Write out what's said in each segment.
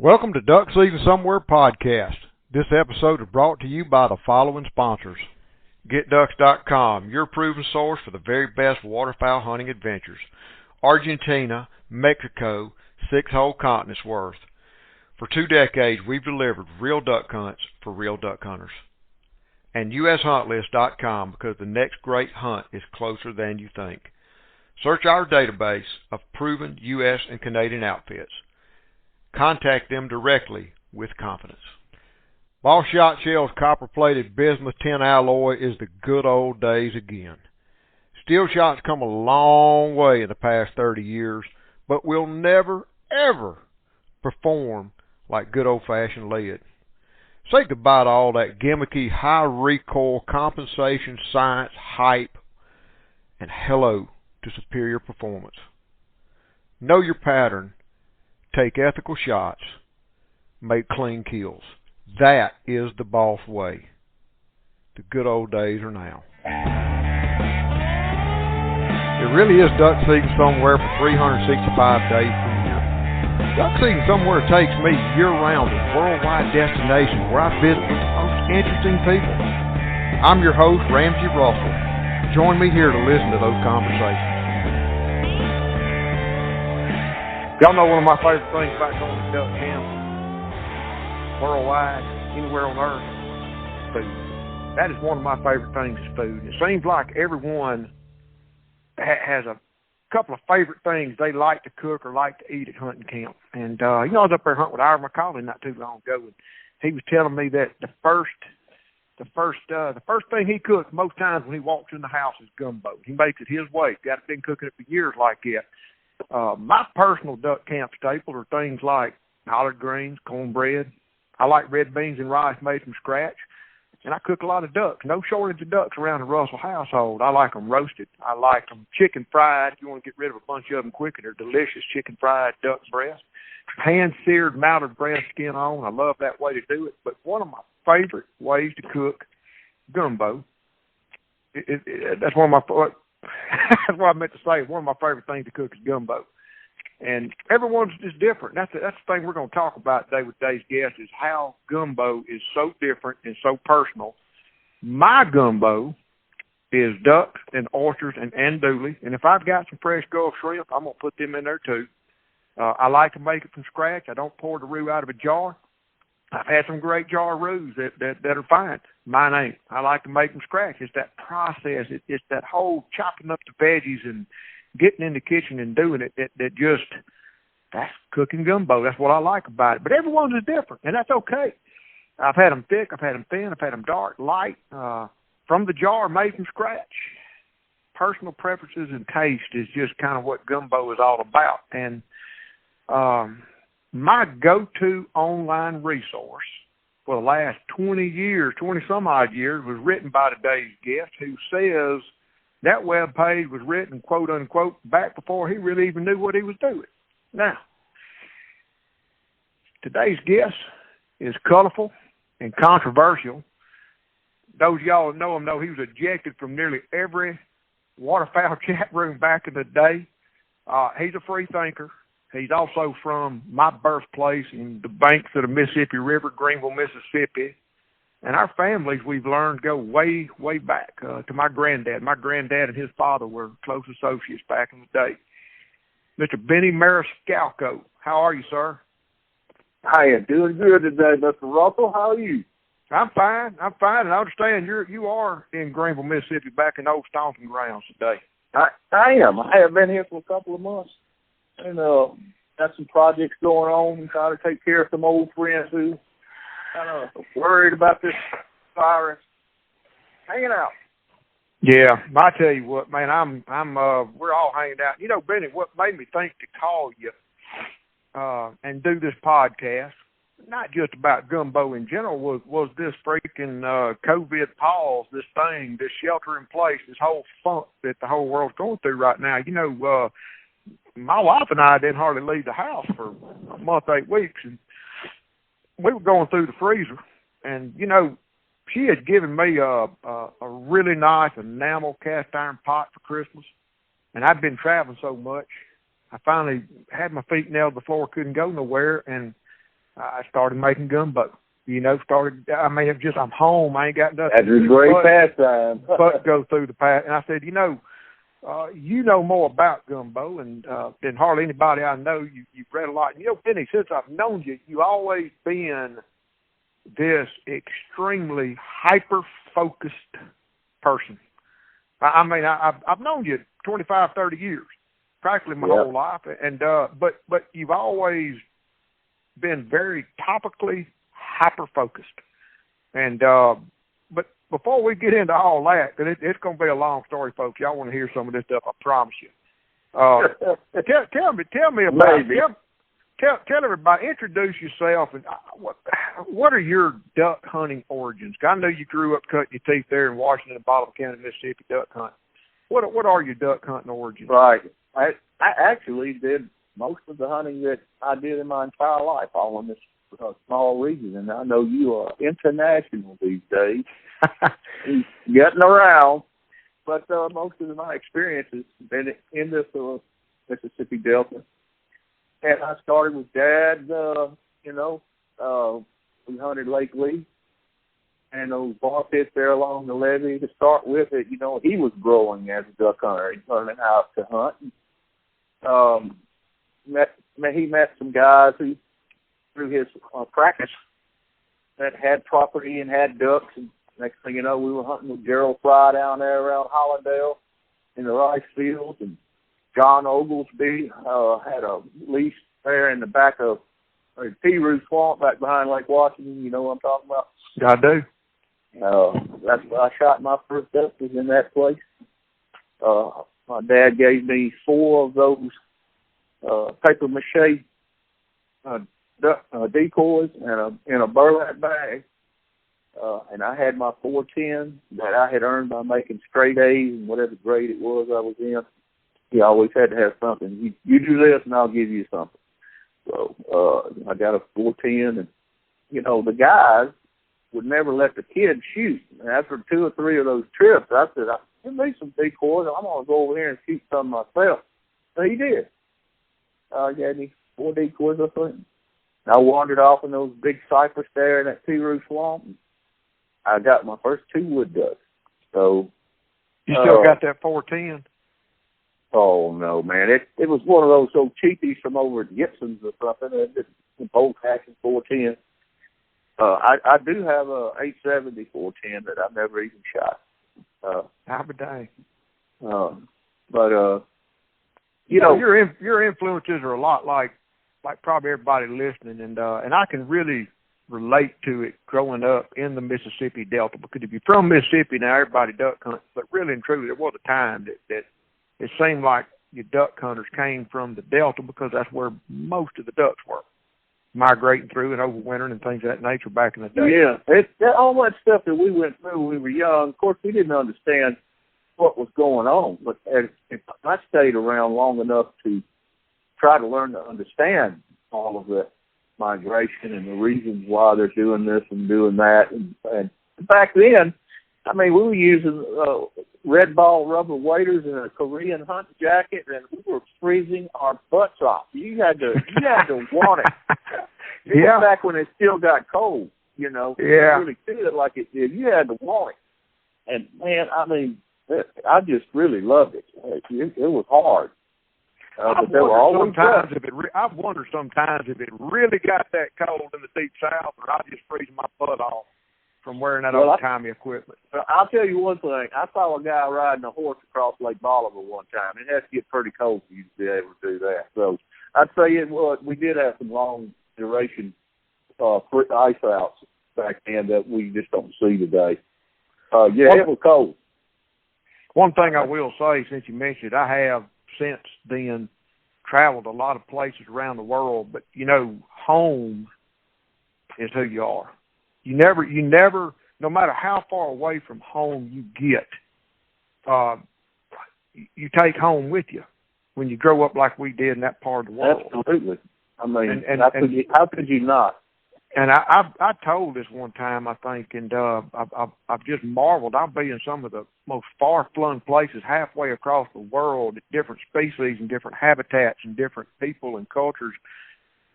Welcome to Duck Season Somewhere podcast. This episode is brought to you by the following sponsors. GetDucks.com, your proven source for the very best waterfowl hunting adventures. Argentina, Mexico, 6 whole continents worth. For 2 decades, we've delivered real duck hunts for real duck hunters. And USHuntList.com, because the next great hunt is closer than you think. Search our database of proven U.S. and Canadian outfits. Contact them directly with confidence. Boss Shot Shell's copper-plated bismuth tin alloy is the good old days again. Steel shot's come a long way in the past 30 years, but will never, ever perform like good old-fashioned lead. Say goodbye to all that gimmicky, high recoil, compensation, science, hype, and hello to superior performance. Know your pattern. Take ethical shots. Make clean kills. That is the boss way. The good old days are now. It really is duck season somewhere for 365 days per year. Duck season somewhere takes me year-round to worldwide destinations where I visit with the most interesting people. I'm your host, Ramsey Russell. Join me here to listen to those conversations. Y'all know one of my favorite things about going to duck camp worldwide, anywhere on earth, food. That is one of my favorite things is food. It seems like everyone has a couple of favorite things they like to cook or like to eat at hunting camp. And, I was up there hunting with Ira McCauley not too long ago, and he was telling me that the first thing he cooks most times when he walks in the house is gumbo. He makes it his way. Got been cooking it for years like that. My personal duck camp staples are things like collard greens, cornbread. I like red beans and rice made from scratch. And I cook a lot of ducks. No shortage of ducks around the Russell household. I like them roasted. I like them chicken fried. If you want to get rid of a bunch of them quicker, they're delicious chicken fried duck breast. Pan-seared mallard breast skin on. I love that way to do it. But one of my favorite ways to cook gumbo, that's one of my... That's what I meant to say. One of my favorite things to cook is gumbo. And everyone's just different. That's the thing we're going to talk about today with today's guest is how gumbo is so different and so personal. My gumbo is ducks and oysters and andouille. And if I've got some fresh Gulf shrimp, I'm going to put them in there too. I like to make it from scratch. I don't pour the roux out of a jar. I've had some great jar roux that are fine. Mine ain't. I like to make them scratch. It's that process. It's that whole chopping up the veggies and getting in the kitchen and doing it that's cooking gumbo. That's what I like about it. But everyone's is different, and that's okay. I've had them thick. I've had them thin. I've had them dark, light, from the jar, made from scratch. Personal preferences and taste is just kind of what gumbo is all about. And my go-to online resource for the last 20-some-odd years, was written by today's guest, who says that web page was written, quote, unquote, back before he really even knew what he was doing. Now, today's guest is colorful and controversial. Those of y'all that know him know he was ejected from nearly every waterfowl chat room back in the day. He's a free thinker. He's also from my birthplace in the banks of the Mississippi River, Greenville, Mississippi. And our families, we've learned, go way, way back to my granddad. My granddad and his father were close associates back in the day. Mr. Benny Marascalco, how are you, sir? I am doing good today, Mr. Russell. How are you? I'm fine. And I understand you are in Greenville, Mississippi, back in old stomping grounds today. I am. I have been here for a couple of months. And got some projects going on and trying to take care of some old friends who kind of worried about this virus. Hanging out. Yeah, I tell you what, man, we're all hanging out. You know, Benny, what made me think to call you and do this podcast, not just about gumbo in general, was this freaking COVID pause, this thing, this shelter in place, this whole funk that the whole world's going through right now. You know, my wife and I didn't hardly leave the house for a month, 8 weeks, and we were going through the freezer. And, you know, she had given me a really nice enamel cast iron pot for Christmas, and I'd been traveling so much, I finally had my feet nailed to the floor, couldn't go nowhere, and I started making gumbo. You know, it's just, I'm home. I ain't got nothing. That's a great pastime. But go through the past. And I said, you know more about gumbo than hardly anybody I know. You've read a lot. And, you know, Penny, since I've known you, you've always been this extremely hyper-focused person. I mean, I've known you 25, 30 years, practically my whole life. And but you've always been very topically hyper-focused. And but before we get into all that, because it's going to be a long story, folks. Y'all want to hear some of this stuff, I promise you. Tell me about it. Tell everybody, introduce yourself, and what are your duck hunting origins? I know you grew up cutting your teeth there in Washington and Baldwin County, Mississippi, duck hunting. What are your duck hunting origins? Right. I actually did most of the hunting that I did in my entire life, all in this small region, and I know you are international these days, getting around. But most of my experience has been in this Mississippi Delta. And I started with Dad, we hunted Lake Lee and those bar pits there along the levee to start with. It, you know, he was growing as a duck hunter. He's learning how to hunt. He met some guys who, through his practice, that had property and had ducks. And next thing you know, we were hunting with Gerald Fry down there around Hollandale in the rice fields. And John Oglesby had a lease there in the back of Roux Swamp back behind Lake Washington. You know what I'm talking about? I do. That's where I shot my first duck, was in that place. My dad gave me 4 of those paper mache decoys in a burlap bag. And I had my 410 that I had earned by making straight A's and whatever grade it was I was in. He always had to have something. You do this and I'll give you something. So I got a 410, and, you know, the guys would never let the kids shoot. And after 2 or 3 of those trips, I said, give me some decoys. I'm going to go over here and shoot some myself. So he did. He had me 4 decoys, I think. And I wandered off in those big cypress there in that Roux Swamp. And I got my first 2 wood ducks. So you still got that 410? Oh, no, man. It was one of those old cheapies from over at Gibson's or something. It's bolt action 410. I do have a 870 410 that I've never even shot. Have a day. But you know, your influences are a lot like probably everybody listening, and I can really relate to it growing up in the Mississippi Delta, because if you're from Mississippi now, everybody duck hunts, but really and truly there was a time that it seemed like your duck hunters came from the Delta, because that's where most of the ducks were, migrating through and overwintering and things of that nature back in the day. Yeah, all that stuff that we went through when we were young, of course, we didn't understand what was going on, but I stayed around long enough to try to learn to understand all of that migration and the reasons why they're doing this and doing that. And back then, I mean, we were using red ball rubber waders and a Korean hunt jacket, and we were freezing our butts off. You had to want it. It was back when it still got cold, you know. Yeah. You really feel it like it did. You had to want it. And, man, I mean, I just really loved it. It was hard. But there were always I've wondered sometimes if it really got that cold in the deep south, or I just freeze my butt off from wearing that old-timey equipment. I'll tell you one thing. I saw a guy riding a horse across Lake Bolivar one time. It has to get pretty cold for you to be able to do that. So I'd say we did have some long-duration ice outs back then that we just don't see today. It was cold. One thing I will say, since you mentioned it, I have since then traveled a lot of places around the world, but, you know, home is who you are. You never, no matter how far away from home you get, you take home with you when you grow up like we did in that part of the world. Absolutely. I mean, how could you not? And I told this one time, I think, and I've just marveled. I'll be in some of the most far-flung places halfway across the world, different species and different habitats and different people and cultures,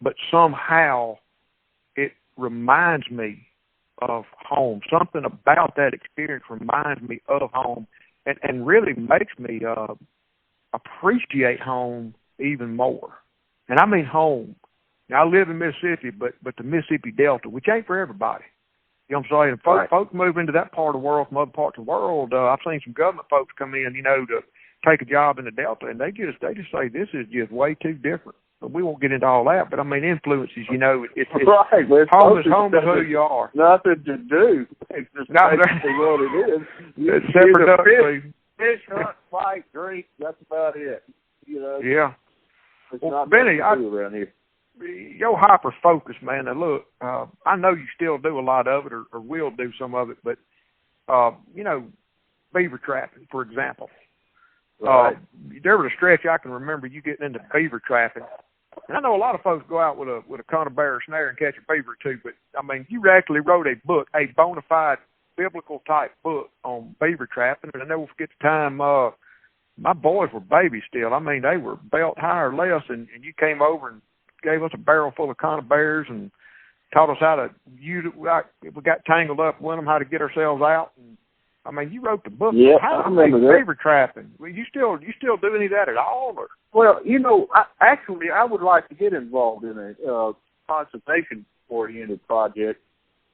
but somehow reminds me of home. Something about that experience reminds me of home and really makes me appreciate home even more. And I mean home. Now, I live in Mississippi, but the Mississippi Delta, which ain't for everybody. You know what I'm saying? Folks move into that part of the world from other parts of the world. I've seen some government folks come in, to take a job in the Delta, and they just say this is just way too different. But we won't get into all that. But I mean, influences. It's right. Well, home is who you are. Nothing to do. It's just basically what it is. It's separate fish, hunt, fight, drink. That's about it. Yeah. It's not Benny, around here. Your hyper focus, man. Now look, I know you still do a lot of it, or will do some of it, but beaver trapping, for example. Right. There was a stretch I can remember you getting into beaver trapping, and I know a lot of folks go out with a conibear snare and catch a beaver too. But I mean, you actually wrote a book, a bona fide biblical type book on beaver trapping, and I never forget the time. My boys were babies still. I mean, they were belt high or less, and you came over and gave us a barrel full of conibears and taught us how to use it. If we got tangled up with them, how to get ourselves out. And I mean, you wrote the book. Yeah, how I remember that. Beaver trapping. Well, you still do any of that at all? Or? Well, I would like to get involved in a conservation-oriented project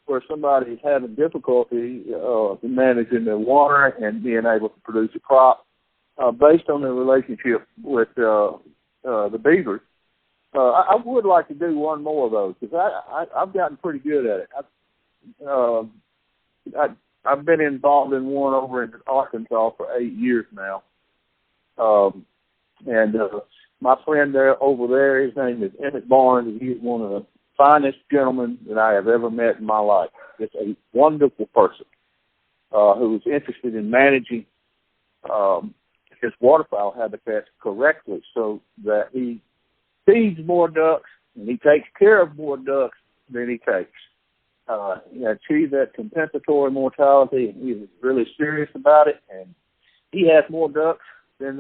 where somebody is having difficulty managing their water and being able to produce a crop based on their relationship with the beavers. I would like to do one more of those because I've gotten pretty good at it. I've been involved in one over in Arkansas for 8 years now. And my friend over there, his name is Emmett Barnes. He's one of the finest gentlemen that I have ever met in my life. Just a wonderful person who is interested in managing his waterfowl habitats correctly so that he feeds more ducks and he takes care of more ducks than he takes. Achieve that compensatory mortality, and he's really serious about it. And he has more ducks than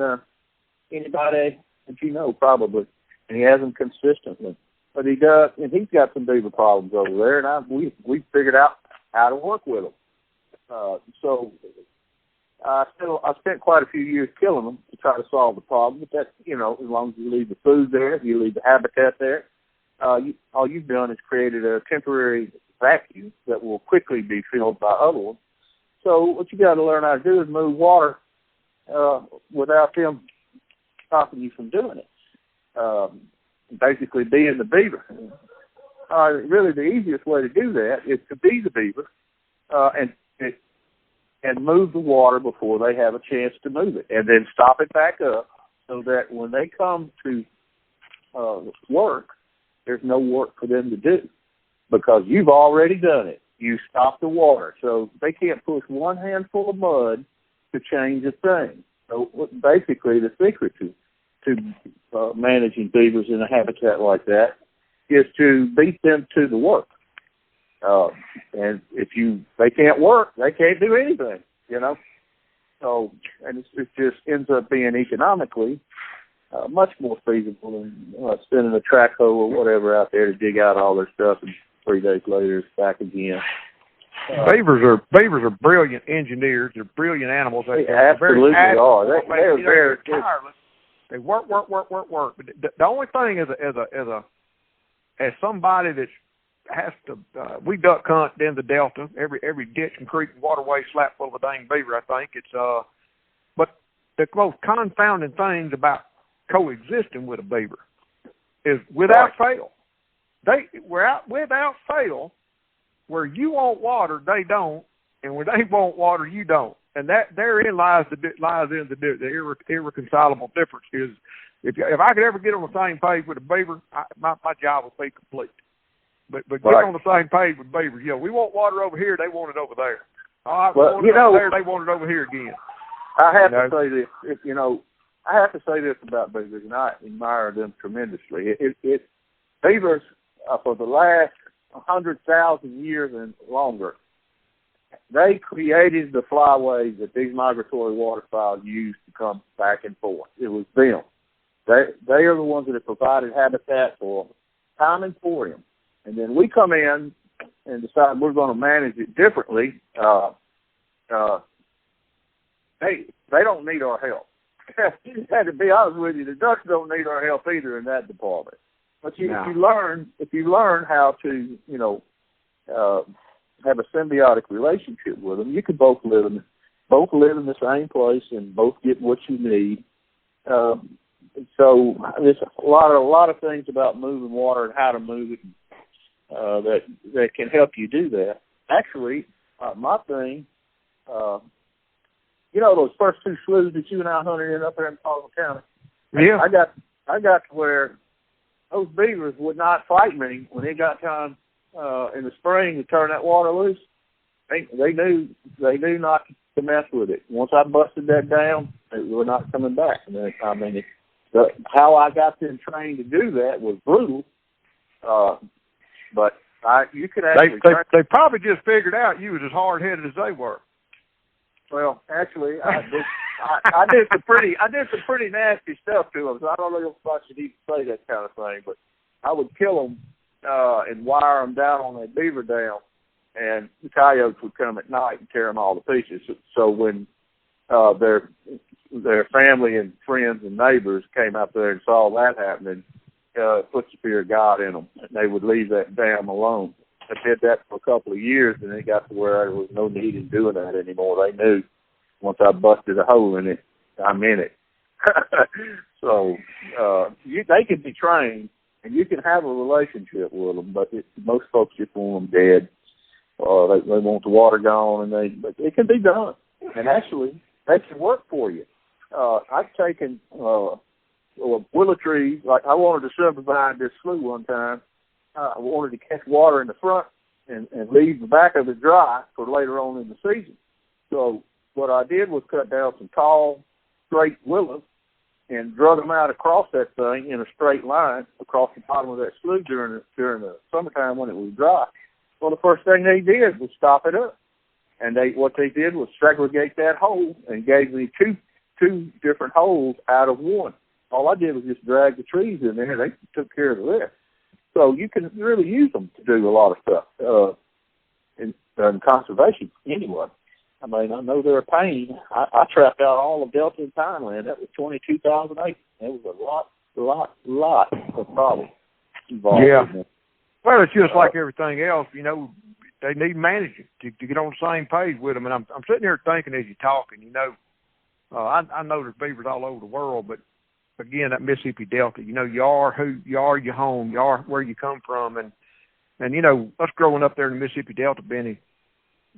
anybody that probably, and he has them consistently. But he does, and he's got some beaver problems over there, and we figured out how to work with them. So I spent quite a few years killing them to try to solve the problem. But that, as long as you leave the food there, you leave the habitat there, all you've done is created a temporary vacuum that will quickly be filled by other ones. So what you got to learn how to do is move water without them stopping you from doing it. Basically, being the beaver. Really, the easiest way to do that is to be the beaver and move the water before they have a chance to move it, and then stop it back up so that when they come to work, there's no work for them to do because you've already done it. You stopped the water, so they can't push one handful of mud to change a thing. So basically, the secret to managing beavers in a habitat like that is to beat them to the work. And if they can't work, they can't do anything, So, and it just ends up being economically much more feasible than spending a track hoe or whatever out there to dig out all their stuff, and 3 days later it's back again. Beavers are brilliant engineers. They're brilliant animals. They absolutely are. They're very tireless. They work. But the only thing as somebody that has to, we duck hunt in the Delta, every ditch and creek and waterway slap full of dang beaver. I think it's but the most confounding things about coexisting with a beaver is without fail. Without fail. Where you want water, they don't, and where they want water, you don't, and that therein lies the irreconcilable difference. Is if I could ever get on the same page with a beaver, my job would be complete. But get on the same page with beavers. We want water over here, they want it over there. All right, well, we want it over there, they want it over here again. I have to say this. I have to say this about beavers, and I admire them tremendously. Beavers for the last 100,000 years and longer, they created the flyways that these migratory waterfowl use to come back and forth. It was them. They are the ones that have provided habitat for time and emporium. And then we come in and decide we're going to manage it differently, they don't need our help. And to be honest with you, the ducks don't need our help either in that department. But if you learn how to, have a symbiotic relationship with them, you can both live in the same place and both get what you need. So there's a lot of things about moving water and how to move it that can help you do that. Actually, my thing, those first two sloughs that you and I hunted in up there in Palmer County. Yeah, I got to where those beavers would not fight me when it got time in the spring to turn that water loose. They knew not to mess with it. Once I busted that down, they were not coming back. How I got them trained to do that was brutal. But you could actually they probably just figured out you was as hard headed as they were. Well, actually, I did some pretty nasty stuff to them. So I don't know if I should even say that kind of thing, but I would kill them and wire them down on that beaver dam, and the coyotes would come at night and tear them all to pieces. So when their family and friends and neighbors came out there and saw that happening, it put the fear of God in them, and they would leave that dam alone. I did that for a couple of years, and it got to where there was no need in doing that anymore. They knew once I busted a hole in it, I'm in it. So they can be trained, and you can have a relationship with them, but most folks just want them dead. They want the water gone, but it can be done. And actually, they can work for you. I've taken willow trees. Like I wanted to subdivide this slough one time. I wanted to catch water in the front and leave the back of it dry for later on in the season. So what I did was cut down some tall, straight willows and drug them out across that thing in a straight line across the bottom of that slough during the summertime when it was dry. Well, the first thing they did was stop it up. And what they did was segregate that hole and gave me two different holes out of one. All I did was just drag the trees in there. They took care of the rest. So you can really use them to do a lot of stuff in conservation anyway. I mean, I know they're a pain. I trapped out all of Delta and Pineland. That was 22,000 acres. There was a lot of problems involved. Yeah. Well, it's just like everything else. They need managing to get on the same page with them. And I'm sitting here thinking as you're talking, I know there's beavers all over the world, but again, that Mississippi Delta, you are who you are, your home, you are where you come from. And us growing up there in the Mississippi Delta, Benny,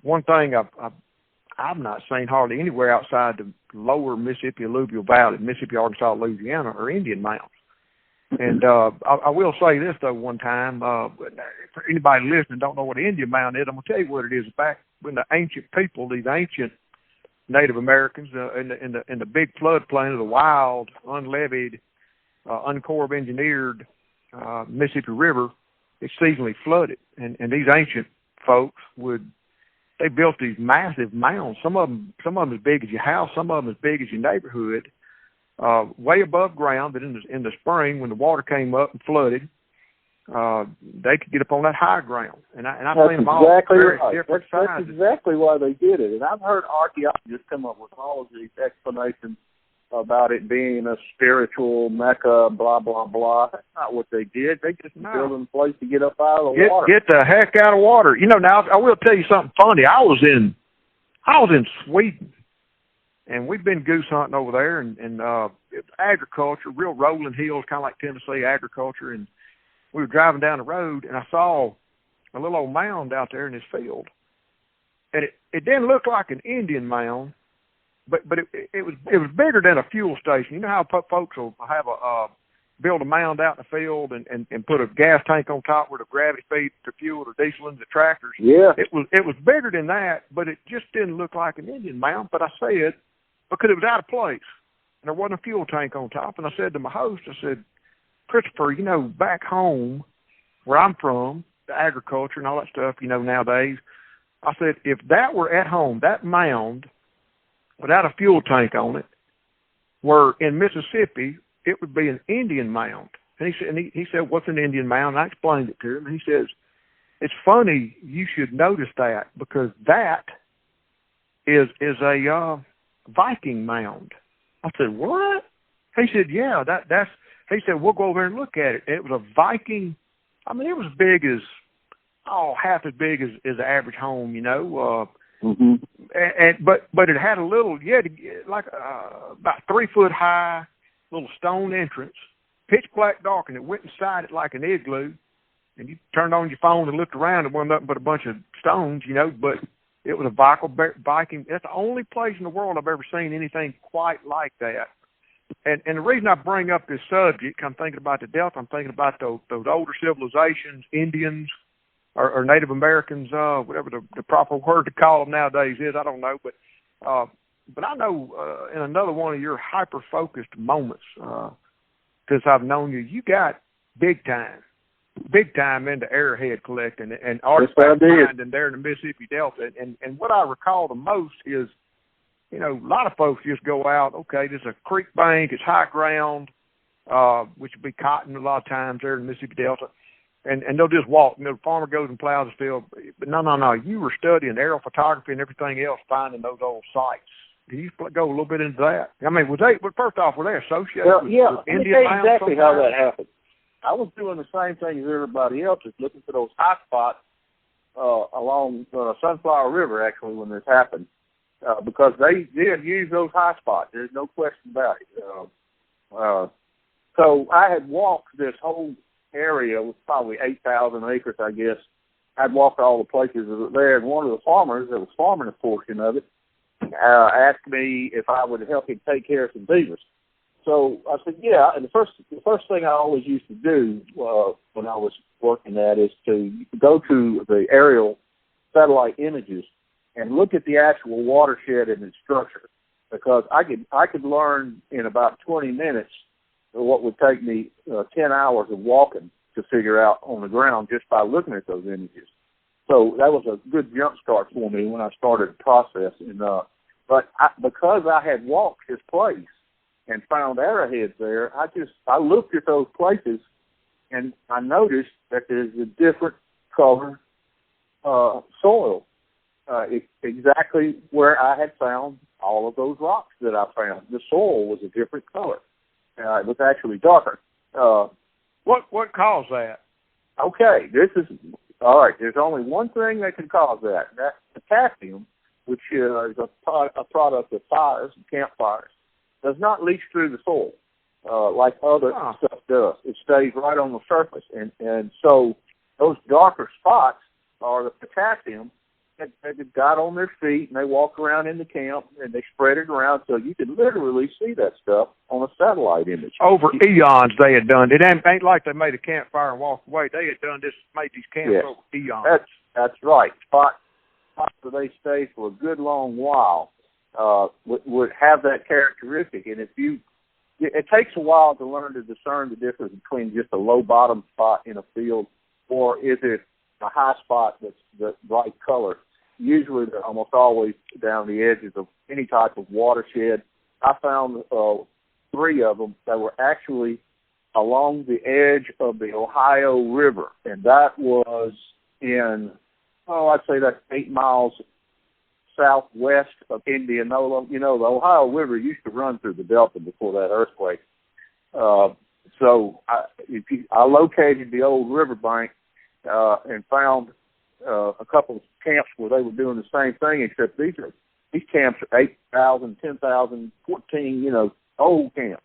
one thing I've not seen hardly anywhere outside the lower Mississippi alluvial valley, Mississippi, Arkansas, Louisiana, are Indian mounds. And I will say this, though, one time, for anybody listening don't know what an Indian mound is, I'm going to tell you what it is. Back when the ancient people, these ancient Native Americans in the big floodplain of the wild, unlevied, uncorp engineered Mississippi River, it's seasonally flooded. And these ancient folks they built these massive mounds, some of them as big as your house, some of them as big as your neighborhood, way above ground, that in the spring when the water came up and flooded, they could get up on that high ground. And I've seen them all very different sizes. That's exactly why they did it. And I've heard archaeologists come up with all of these explanations about it being a spiritual mecca, blah, blah, blah. That's not what they did. They just built a place to get up out of the water. Get the heck out of water. Now, I will tell you something funny. I was in Sweden, and we've been goose hunting over there, and agriculture, real rolling hills, kind of like Tennessee agriculture. And we were driving down the road, and I saw a little old mound out there in this field. And it didn't look like an Indian mound, but it was bigger than a fuel station. You know how folks will have build a mound out in the field and put a gas tank on top where the gravity feeds the fuel or diesel into the tractors? Yeah. It was bigger than that, but it just didn't look like an Indian mound. But I said, because it was out of place, and there wasn't a fuel tank on top. And I said to my host, I said, Christopher, back home where I'm from, the agriculture and all that stuff, nowadays, I said, if that were at home, that mound without a fuel tank on it, were in Mississippi, it would be an Indian mound. And he said, what's an Indian mound? And I explained it to him. And he says, it's funny you should notice that, because that is a Viking mound. I said, what? He said, yeah, that's. He said, we'll go over and look at it. It was a Viking. I mean, it was big as, half as big as the average home, you know. But it had a little, like about 3 foot high, little stone entrance, pitch black dark, and it went inside it like an igloo. And you turned on your phone and looked around, and wasn't nothing but a bunch of stones, you know. But it was a Viking. That's the only place in the world I've ever seen anything quite like that. And the reason I bring up this subject, I'm thinking about the Delta. I'm thinking about those older civilizations, Indians or Native Americans, whatever the proper word to call them nowadays is. I don't know, but I know in another one of your hyper focused moments, since I've known you, you got big time into arrowhead collecting and artifact finding there in the Mississippi Delta. And what I recall the most is, you know, a lot of folks just go out, okay, there's a creek bank, it's high ground, which would be cotton a lot of times there in the Mississippi Delta, and they'll just walk. You know, the farmer goes and plows the field. But no, you were studying aerial photography and everything else, finding those old sites. Can you go a little bit into that? I mean, first off, were they associated with Indian mounds? Exactly how that happened. I was doing the same thing as everybody else, just looking for those hot spots along Sunflower River, actually, when this happened. Because they did use those high spots. There's no question about it. So I had walked this whole area, with probably 8,000 acres, I guess. I'd walked all the places that were there, and one of the farmers that was farming a portion of it asked me if I would help him take care of some beavers. So I said, yeah. And the first thing I always used to do when I was working that is to go to the aerial satellite images and look at the actual watershed and its structure, because I could learn in about 20 minutes what would take me 10 hours of walking to figure out on the ground just by looking at those images. So that was a good jump start for me when I started the process. Because I had walked this place and found arrowheads there, I looked at those places and I noticed that there's a different color soil. Exactly where I had found all of those rocks that I found. The soil was a different color. It was actually darker. What caused that? Okay, this is all right. There's only one thing that can cause that. That's potassium, which is a product of fires and campfires. Does not leach through the soil like other stuff does. It stays right on the surface, and so those darker spots are the potassium. They got on their feet and they walk around in the camp and they spread it around, so you can literally see that stuff on a satellite image. Over eons they had done it. Ain't like they made a campfire and walked away. They had done this, made these camps over eons. That's right. Spots where they stay for a good long while would have that characteristic. And it takes a while to learn to discern the difference between just a low bottom spot in a field, or is it a high spot that's the bright color. Usually they're almost always down the edges of any type of watershed. I found 3 of them that were actually along the edge of the Ohio River, and that was in, I'd say that's 8 miles southwest of Indianola. You know, the Ohio River used to run through the Delta before that earthquake. So I located the old riverbank and found a couple of camps where they were doing the same thing, except these camps are 8,000, 10,000, 14, old camps.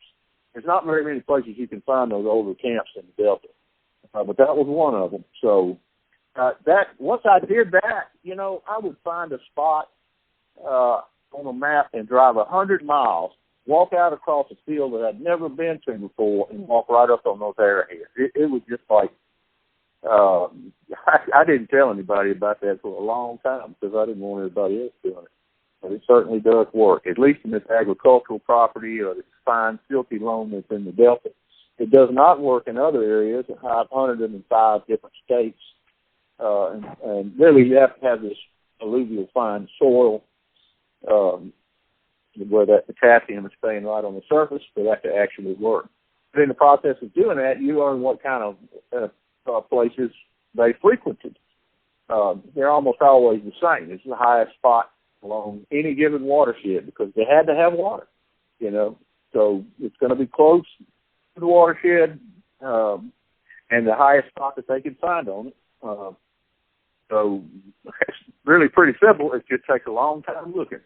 There's not very many places you can find those older camps in the Delta, but that was one of them. So once I did that, I would find a spot on a map and drive 100 miles, walk out across a field that I'd never been to before, and walk right up on those arrowheads. It was just like, I didn't tell anybody about that for a long time because I didn't want everybody else doing it. But it certainly does work, at least in this agricultural property or this fine, silky loam that's in the Delta. It does not work in other areas. I've hunted them in 5 different states. And really you have to have this alluvial fine soil where that potassium is staying right on the surface for that to actually work. But in the process of doing that, you learn what kind of places they frequented. they're almost always the same. It's the highest spot along any given watershed because they had to have water, you know. So it's going to be close to the watershed and the highest spot that they can find on it. So it's really pretty simple. It just takes a long time looking.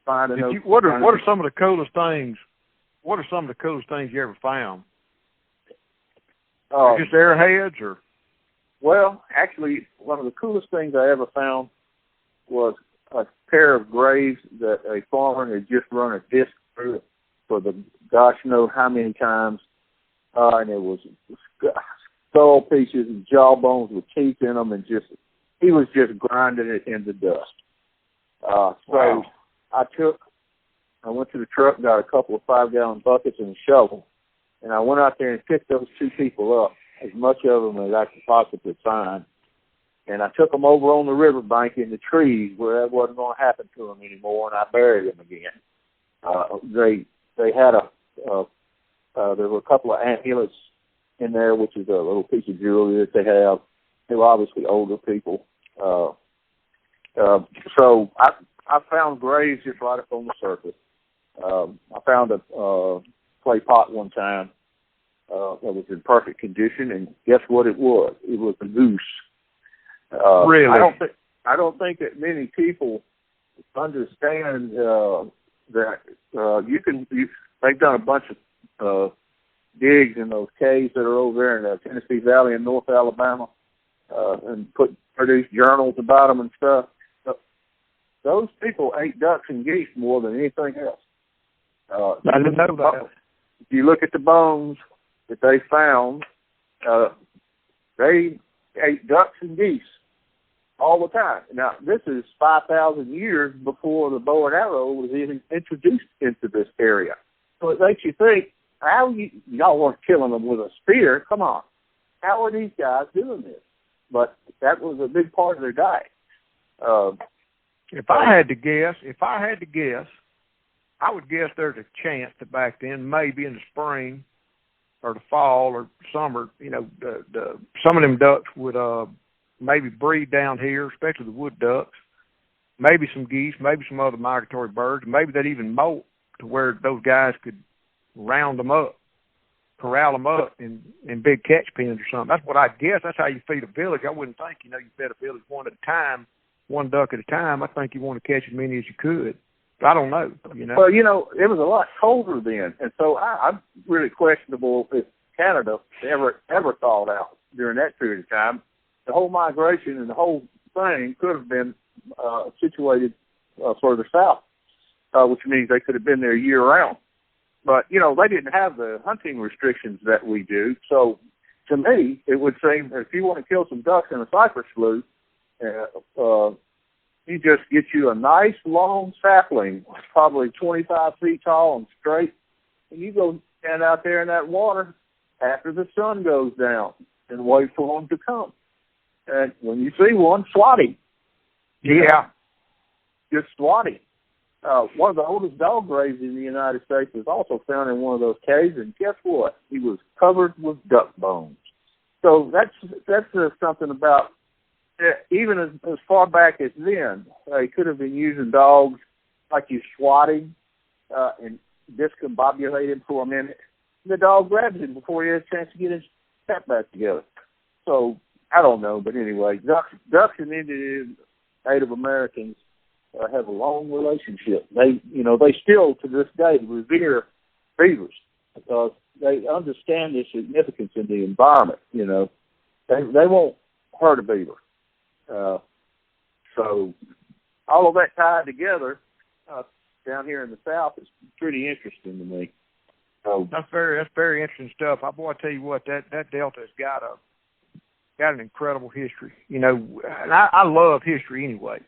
What are some of the coolest things? What are some of the coolest things you ever found? Just arrowheads, or? Well, actually, one of the coolest things I ever found was a pair of graves that a farmer had just run a disc through for the gosh knows how many times, and it was skull pieces and jawbones with teeth in them, and he was just grinding it into dust. So I went to the truck, got a couple of 5-gallon buckets and a shovel, and I went out there and picked those two people up, as much of them as I could possibly find. And I took them over on the riverbank in the trees where that wasn't going to happen to them anymore, and I buried them again. They had there were a couple of amulets in there, which is a little piece of jewelry that they have. They were obviously older people. So I found graves just right up on the surface. I found a clay pot one time that was in perfect condition, and guess what it was? It was a goose. Really? I don't think that many people understand that they've done a bunch of digs in those caves that are over there in the Tennessee Valley in North Alabama, and produced journals about them and stuff. Those people ate ducks and geese more than anything else. I didn't know that. If you look at the bones that they found, they ate ducks and geese all the time. Now, this is 5,000 years before the bow and arrow was even introduced into this area. So it makes you think, y'all weren't killing them with a spear. Come on. How are these guys doing this? But that was a big part of their diet. If I had to guess, I would guess there's a chance that back then, maybe in the spring or the fall or summer, you know, some of them ducks would maybe breed down here, especially the wood ducks, maybe some geese, maybe some other migratory birds. Maybe they'd even molt to where those guys could round them up, corral them up in big catch pens or something. That's what I guess. That's how you feed a village. I wouldn't think, you fed a village one at a time, one duck at a time. I think you want to catch as many as you could. I don't know, Well, it was a lot colder then, and so I'm really questionable if Canada ever thawed out during that period of time. The whole migration and the whole thing could have been situated further south, which means they could have been there year-round. But, they didn't have the hunting restrictions that we do. So, to me, it would seem that if you want to kill some ducks in a cypress slough, you just get you a nice long sapling, probably 25 feet tall and straight, and you go stand out there in that water after the sun goes down and wait for them to come. And when you see one, swat him. Yeah. Just swat him. One of the oldest dog graves in the United States was also found in one of those caves, and guess what? He was covered with duck bones. So that's something about, even as far back as then, they could have been using dogs like you swat him and discombobulate him for a minute. The dog grabs him before he has a chance to get his pet back together. So, I don't know, but anyway, ducks and Indian Native Americans have a long relationship. They still to this day revere beavers because they understand their significance in the environment. They won't hurt a beaver. So all of that tied together down here in the South is pretty interesting to me. So that's very interesting stuff. I tell you what, that Delta's got an incredible history. And I love history anyway.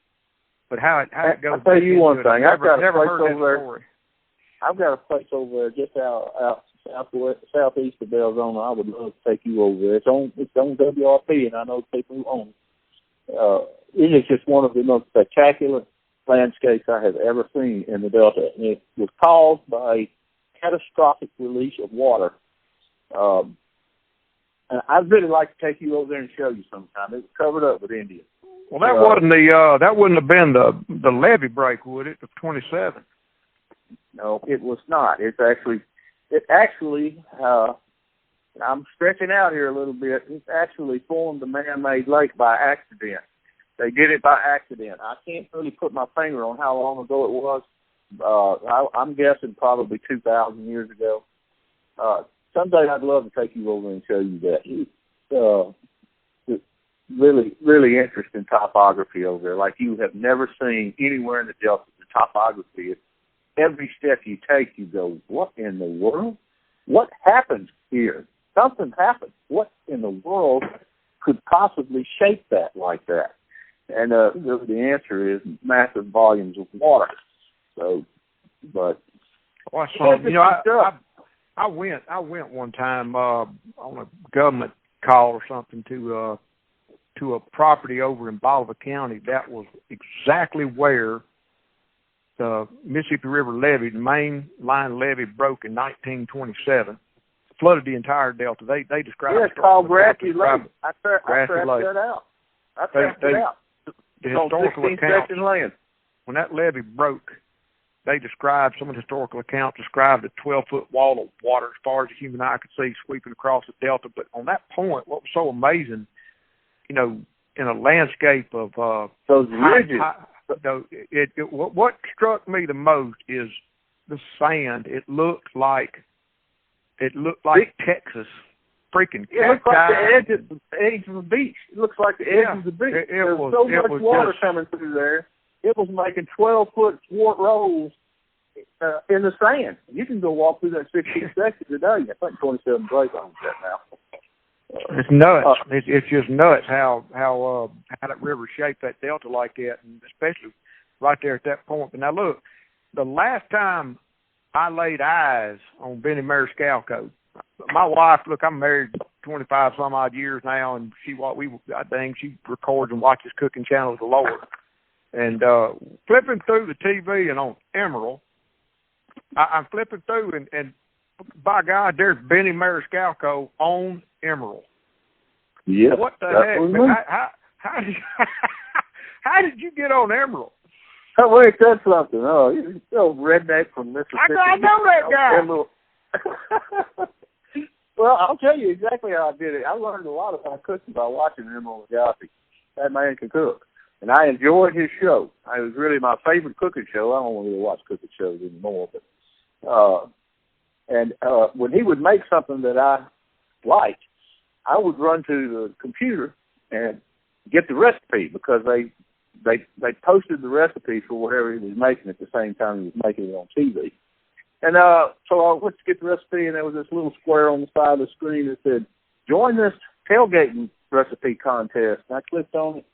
But how it goes. I'll tell you one thing. I've got a place over there just out southeast of Belzona. I would love to take you over there. It's on WRP, and I know people who own it. It is just one of the most spectacular landscapes I have ever seen in the Delta. And it was caused by a catastrophic release of water I'd really like to take you over there and show you sometime. It was covered up with Indians. Well, that wasn't that wouldn't have been the levee break, would it? The 27th. No, it was not. It actually. I'm stretching out here a little bit. It's actually formed a man-made lake by accident. They did it by accident. I can't really put my finger on how long ago it was. I'm guessing probably 2,000 years ago. Someday I'd love to take you over and show you that. It's really, really interesting topography over there, like you have never seen anywhere in the Delta. The topography is every step you take, you go, what in the world? What happened here? Something happened. What in the world could possibly shape that like that? And the answer is massive volumes of water. So, but I went one time on a government call or something to a property over in Bolivar County. That was exactly where the Mississippi River levee, the main line levee, broke in 1927. Flooded the entire delta. They described it. It's called Grassy Lake. I tracked that out. The historical accounts, when that levee broke, they described, some of the historical accounts described a 12-foot wall of water as far as the human eye could see sweeping across the delta. But on that point, what was so amazing, in a landscape of those ridges. What struck me the most is the sand. It looked like Texas. Freaking it looks like the edge of the beach. It looks like the edge of the beach. There's so much water coming through there. It was making 12-foot swart rolls in the sand. You can go walk through that 16 section today. I think 27 break owns that now. It's nuts. It's just nuts how that river shaped that delta like that, and especially right there at that point. But now look, the last time I laid eyes on Benny Marascalco, my wife, look, I'm married 25 some odd years now, and she records and watches cooking channels galore. And flipping through the TV and on Emerald, I'm flipping through, and by God, there's Benny Marascalco on Emerald. Yeah. What the heck? How did you get on Emerald? Well, he said something. Oh, he's still redneck from Mississippi. I know that guy. Well, I'll tell you exactly how I did it. I learned a lot about cooking by watching Emerald Lagasse. That man can cook. And I enjoyed his show. It was really my favorite cooking show. I don't really watch cooking shows anymore. But when he would make something that I liked, I would run to the computer and get the recipe, because they posted the recipe for whatever he was making at the same time he was making it on TV. And so I went to get the recipe, and there was this little square on the side of the screen that said, join this tailgating recipe contest. And I clicked on it,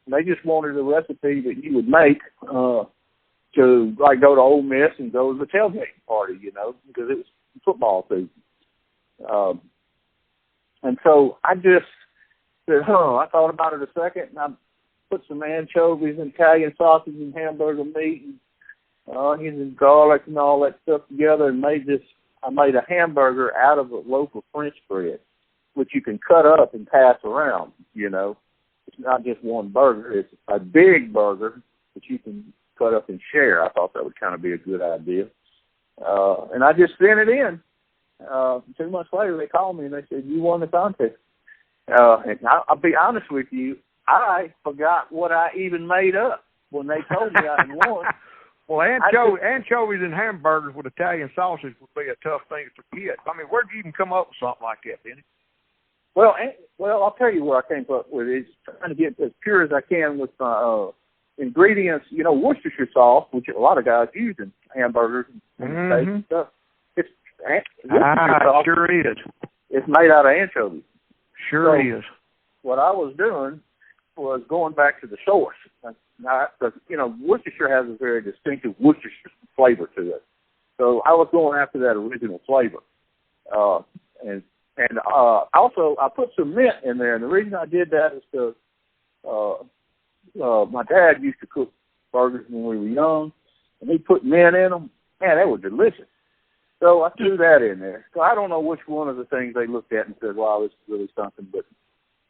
and they just wanted a recipe that you would make to, like, go to Ole Miss and go to the tailgating party, because it was football season. And so I just said, I thought about it a second, and I put some anchovies and Italian sausage and hamburger meat and onions and garlic and all that stuff together, and I made a hamburger out of a loaf of French bread, which you can cut up and pass around, It's not just one burger. It's a big burger that you can cut up and share. I thought that would kind of be a good idea. And I just sent it in. 2 months later, they called me and they said, you won the contest. And I'll be honest with you, I forgot what I even made up when they told me I had won. Well, anchovies and hamburgers with Italian sausage would be a tough thing to forget. I mean, where did you even come up with something like that, Benny? Well, I'll tell you what I came up with. Is trying to get as pure as I can with my ingredients. Worcestershire sauce, which a lot of guys use in hamburgers and steaks and stuff. Worcestershire sauce sure is. It's made out of anchovies. Sure is. What I was doing was going back to the source. Now, Worcestershire has a very distinctive Worcestershire flavor to it. So I was going after that original flavor. And also, I put some mint in there. And the reason I did that is because my dad used to cook burgers when we were young, and he put mint in them. Man, they were delicious. So I threw that in there. So I don't know which one of the things they looked at and said, wow, this is really something. But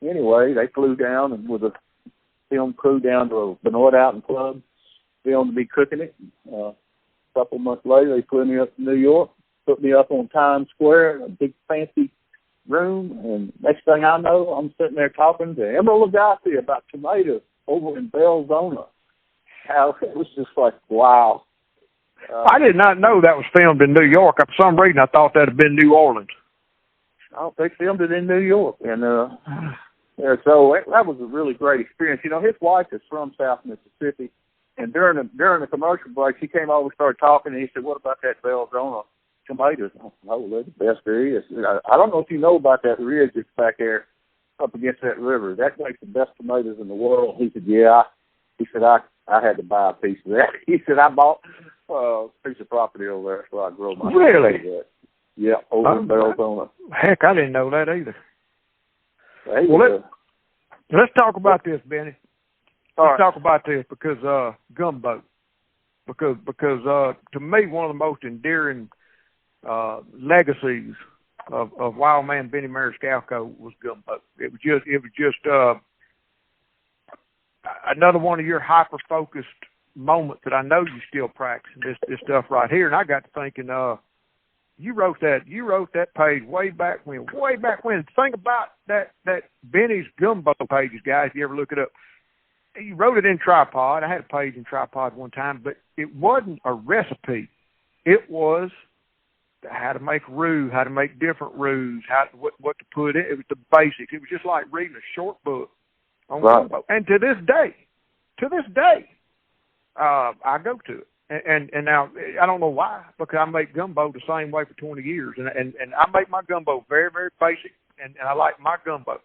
anyway, they flew down and with a film crew down to a Benoit Alton Club, filmed to be cooking it. A couple months later, they flew me up to New York, put me up on Times Square in a big fancy room. And next thing I know, I'm sitting there talking to Emerald Lagasse about tomatoes over in Belzona. It was just like, wow. I did not know that was filmed in New York. For some reason, I thought that had been New Orleans. Oh, they filmed it in New York. And so that was a really great experience. You know, his wife is from South Mississippi. And during the commercial break, he came over and started talking, and he said, what about that Belzona tomatoes? Oh, they're the best there is. I don't know if you know about that ridge that's back there up against that river. That makes the best tomatoes in the world. He said, yeah. He said, I had to buy a piece of that. He said, I bought a piece of property over there so I grow my Really? Yeah, over in Belzona. Heck, I didn't know that either. Hey, well, let's talk about this, Benny. Let's right. talk about this because gumbo. Because to me, one of the most endearing legacies of Wild Man Benny Marascalco was gumbo. It was just another one of your hyper-focused moments that I know you still practicing this stuff right here. And I got to thinking, you wrote that page way back when. The thing about that Benny's gumbo pages, guys, if you ever look it up, you wrote it in Tripod. I had a page in Tripod one time, but it wasn't a recipe. It was how to make roux, how to make different roux, what to put in. It was the basics. It was just like reading a short book on gumbo. And to this day, I go to it. And now, I don't know why, because I make gumbo the same way for 20 years. And I make my gumbo very, very basic, and I like my gumbo.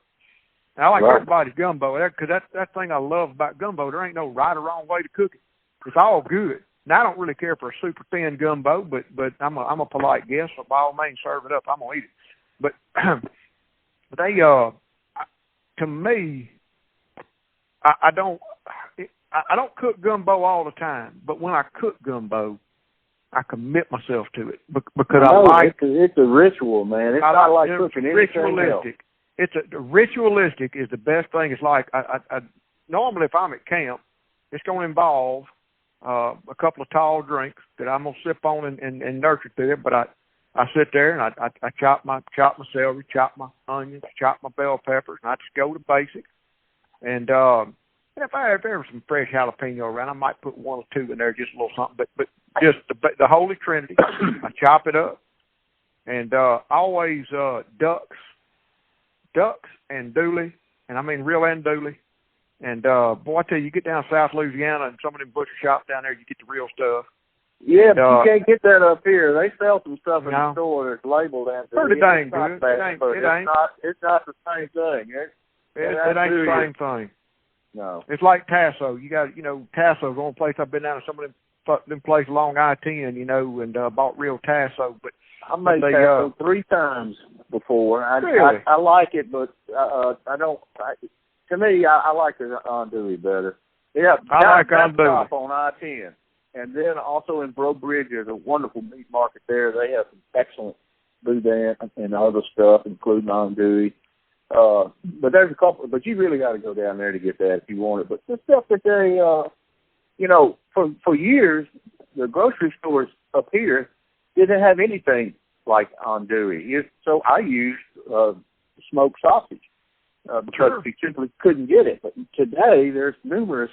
And I like everybody's gumbo, because that's that thing I love about gumbo. There ain't no right or wrong way to cook it. It's all good. Now, I don't really care for a super thin gumbo, but I'm a polite guest, so by all means, serve it up. I'm going to eat it. But they, to me, I don't cook gumbo all the time, but when I cook gumbo, I commit myself to it because I like it's a ritual, man. It's not like cooking anything else. Ritualistic is the best thing. It's like I normally if I'm at camp, it's going to involve a couple of tall drinks that I'm going to sip on and nurture through it. But I sit there and I chop my celery, chop my onions, chop my bell peppers, and I just go to basics. And if there was some fresh jalapeno around, I might put one or two in there, just a little something. But just the Holy Trinity. I chop it up, and always ducks and dooley, and I mean real andouille. And boy, I tell you, get down South Louisiana and some of them butcher shops down there, you get the real stuff. Yeah, but you can't get that up here. They sell some stuff in the store that's labeled andouille. Pretty dang good. It's not the same thing. It ain't the same thing. No. It's like Tasso. You got, Tasso's the only place I've been down to some of them places along I-10, and bought real Tasso. But I made Tasso 3 times before. Really? I like it, but I don't. To me, I like the andouille better. Yeah, I like andouille on I-10, and then also in Bro Bridge, there's a wonderful meat market there. They have some excellent boudin and other stuff, including andouille. But there's a couple, but you really got to go down there to get that if you want it. But the stuff that they, for years, the grocery stores up here didn't have anything like andouille. So I used smoked sausage because we simply couldn't get it. But today, there's numerous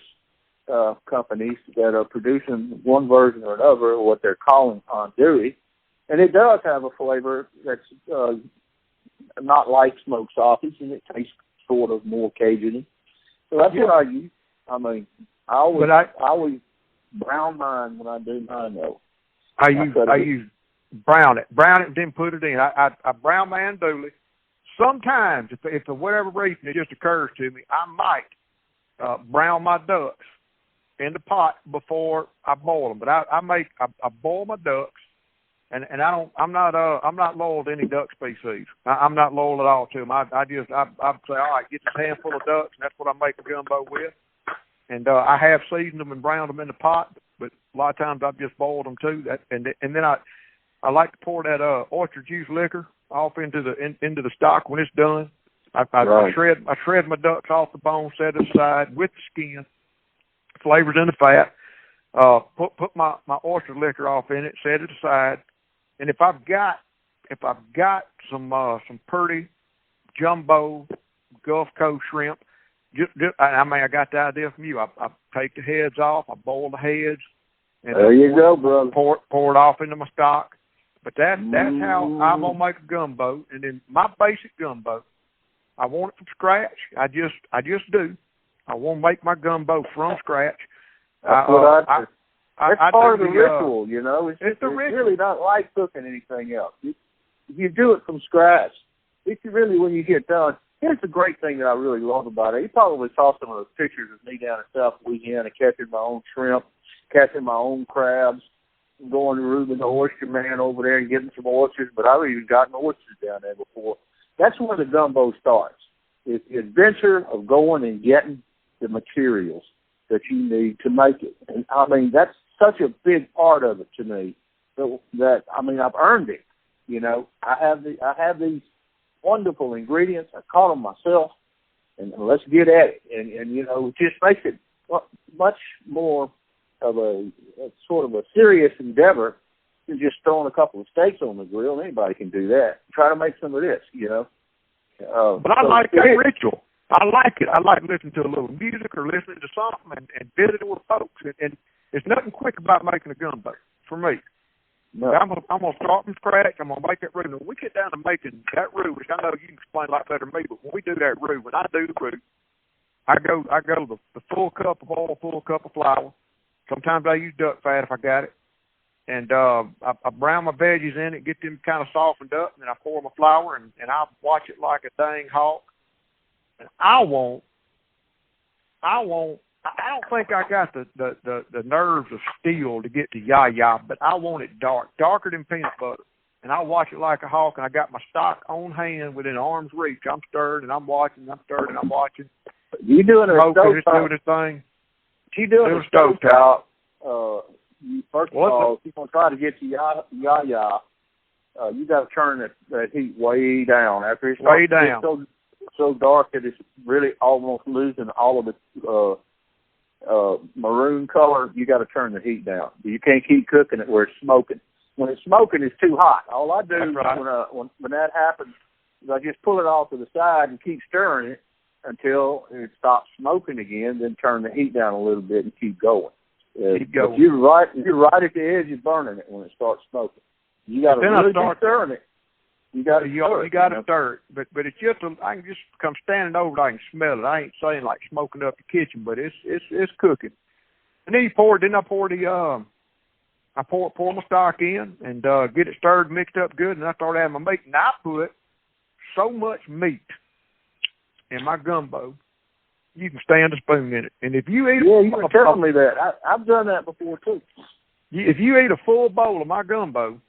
companies that are producing one version or another of what they're calling andouille, and it does have a flavor that's not like smoked sausage, and it tastes sort of more Cajun-y. So that's what I use. I mean, I always brown mine when I do mine, though. I use brown it, and then put it in. I brown my andouille. Sometimes, if for whatever reason it just occurs to me, I might brown my ducks in the pot before I boil them. But I boil my ducks. And I'm not loyal to any duck species. I'm not loyal at all to them. I say, all right, get this handful of ducks, and that's what I make a gumbo with. And I have seasoned them and browned them in the pot, but a lot of times I've just boiled them too. And then I like to pour that orchard juice liquor off into the stock when it's done. I shred my ducks off the bone, set it aside with the skin, flavors in the fat. Put my orchard liquor off in it, set it aside, and if I've got some pretty jumbo Gulf Coast shrimp, I got the idea from you. I take the heads off, I boil the heads, and there you go, brother. Pour it off into my stock. But that's how I'm gonna make a gumbo. And then my basic gumbo, I want it from scratch. I just do. I want to make my gumbo from scratch. That's what I do. It's part of the ritual, you know. It's really not like cooking anything else. You do it from scratch. It's really, when you get done. Here's the great thing that I really love about it. You probably saw some of those pictures of me down in South Louisiana catching my own shrimp, catching my own crabs, going to Reuben the oyster man over there and getting some oysters. But I've even gotten oysters down there before. That's where the gumbo starts. It's the adventure of going and getting the materials that you need to make it. And I mean, that's such a big part of it to me that I mean, I've earned it. You know, I have these wonderful ingredients. I caught them myself, and let's get at it. And you know, it just makes it much more of a sort of a serious endeavor than just throwing a couple of steaks on the grill. Anybody can do that. Try to make some of this, you know. But I like that ritual. I like it. I like listening to a little music or listening to something and visiting with folks. And there's nothing quick about making a gumbo for me. No. I'm gonna start from scratch. I'm gonna make that roux. When we get down to making that roux, which I know you can explain a lot better than me, but when we do that roux, when I do the roux, I go the full cup of oil, full cup of flour. Sometimes I use duck fat if I got it, and I brown my veggies in it, get them kind of softened up, and then I pour my flour and I watch it like a dang hawk. And I don't think I got the nerves of steel to get to yah, but I want it darker than peanut butter. And I watch it like a hawk, and I got my stock on hand within arm's reach. I'm stirred, and I'm watching, I'm stirred, and I'm watching. You doing a stovetop? Doing his thing. You doing a stovetop? First of all, if you're going to try to get to yah, you got to turn that heat way down. After it's way down. So dark that it's really almost losing all of its maroon color. You got to turn the heat down. You can't keep cooking it where it's smoking. When it's smoking, it's too hot. All I do when that happens is I just pull it off to the side and keep stirring it until it stops smoking again. Then turn the heat down a little bit and keep going. Keep going. If you're right at the edge of burning it when it starts smoking. You got to really be stirring it. You got to stir it, but it's just I can just come standing over it, I can smell it. I ain't saying like smoking up the kitchen, but it's cooking. And then I pour my stock in and get it stirred, mixed up good, and I start adding my meat. And I put so much meat in my gumbo, you can stand a spoon in it. And if you eat, you were telling me that. I've done that before too. If you eat a full bowl of my gumbo,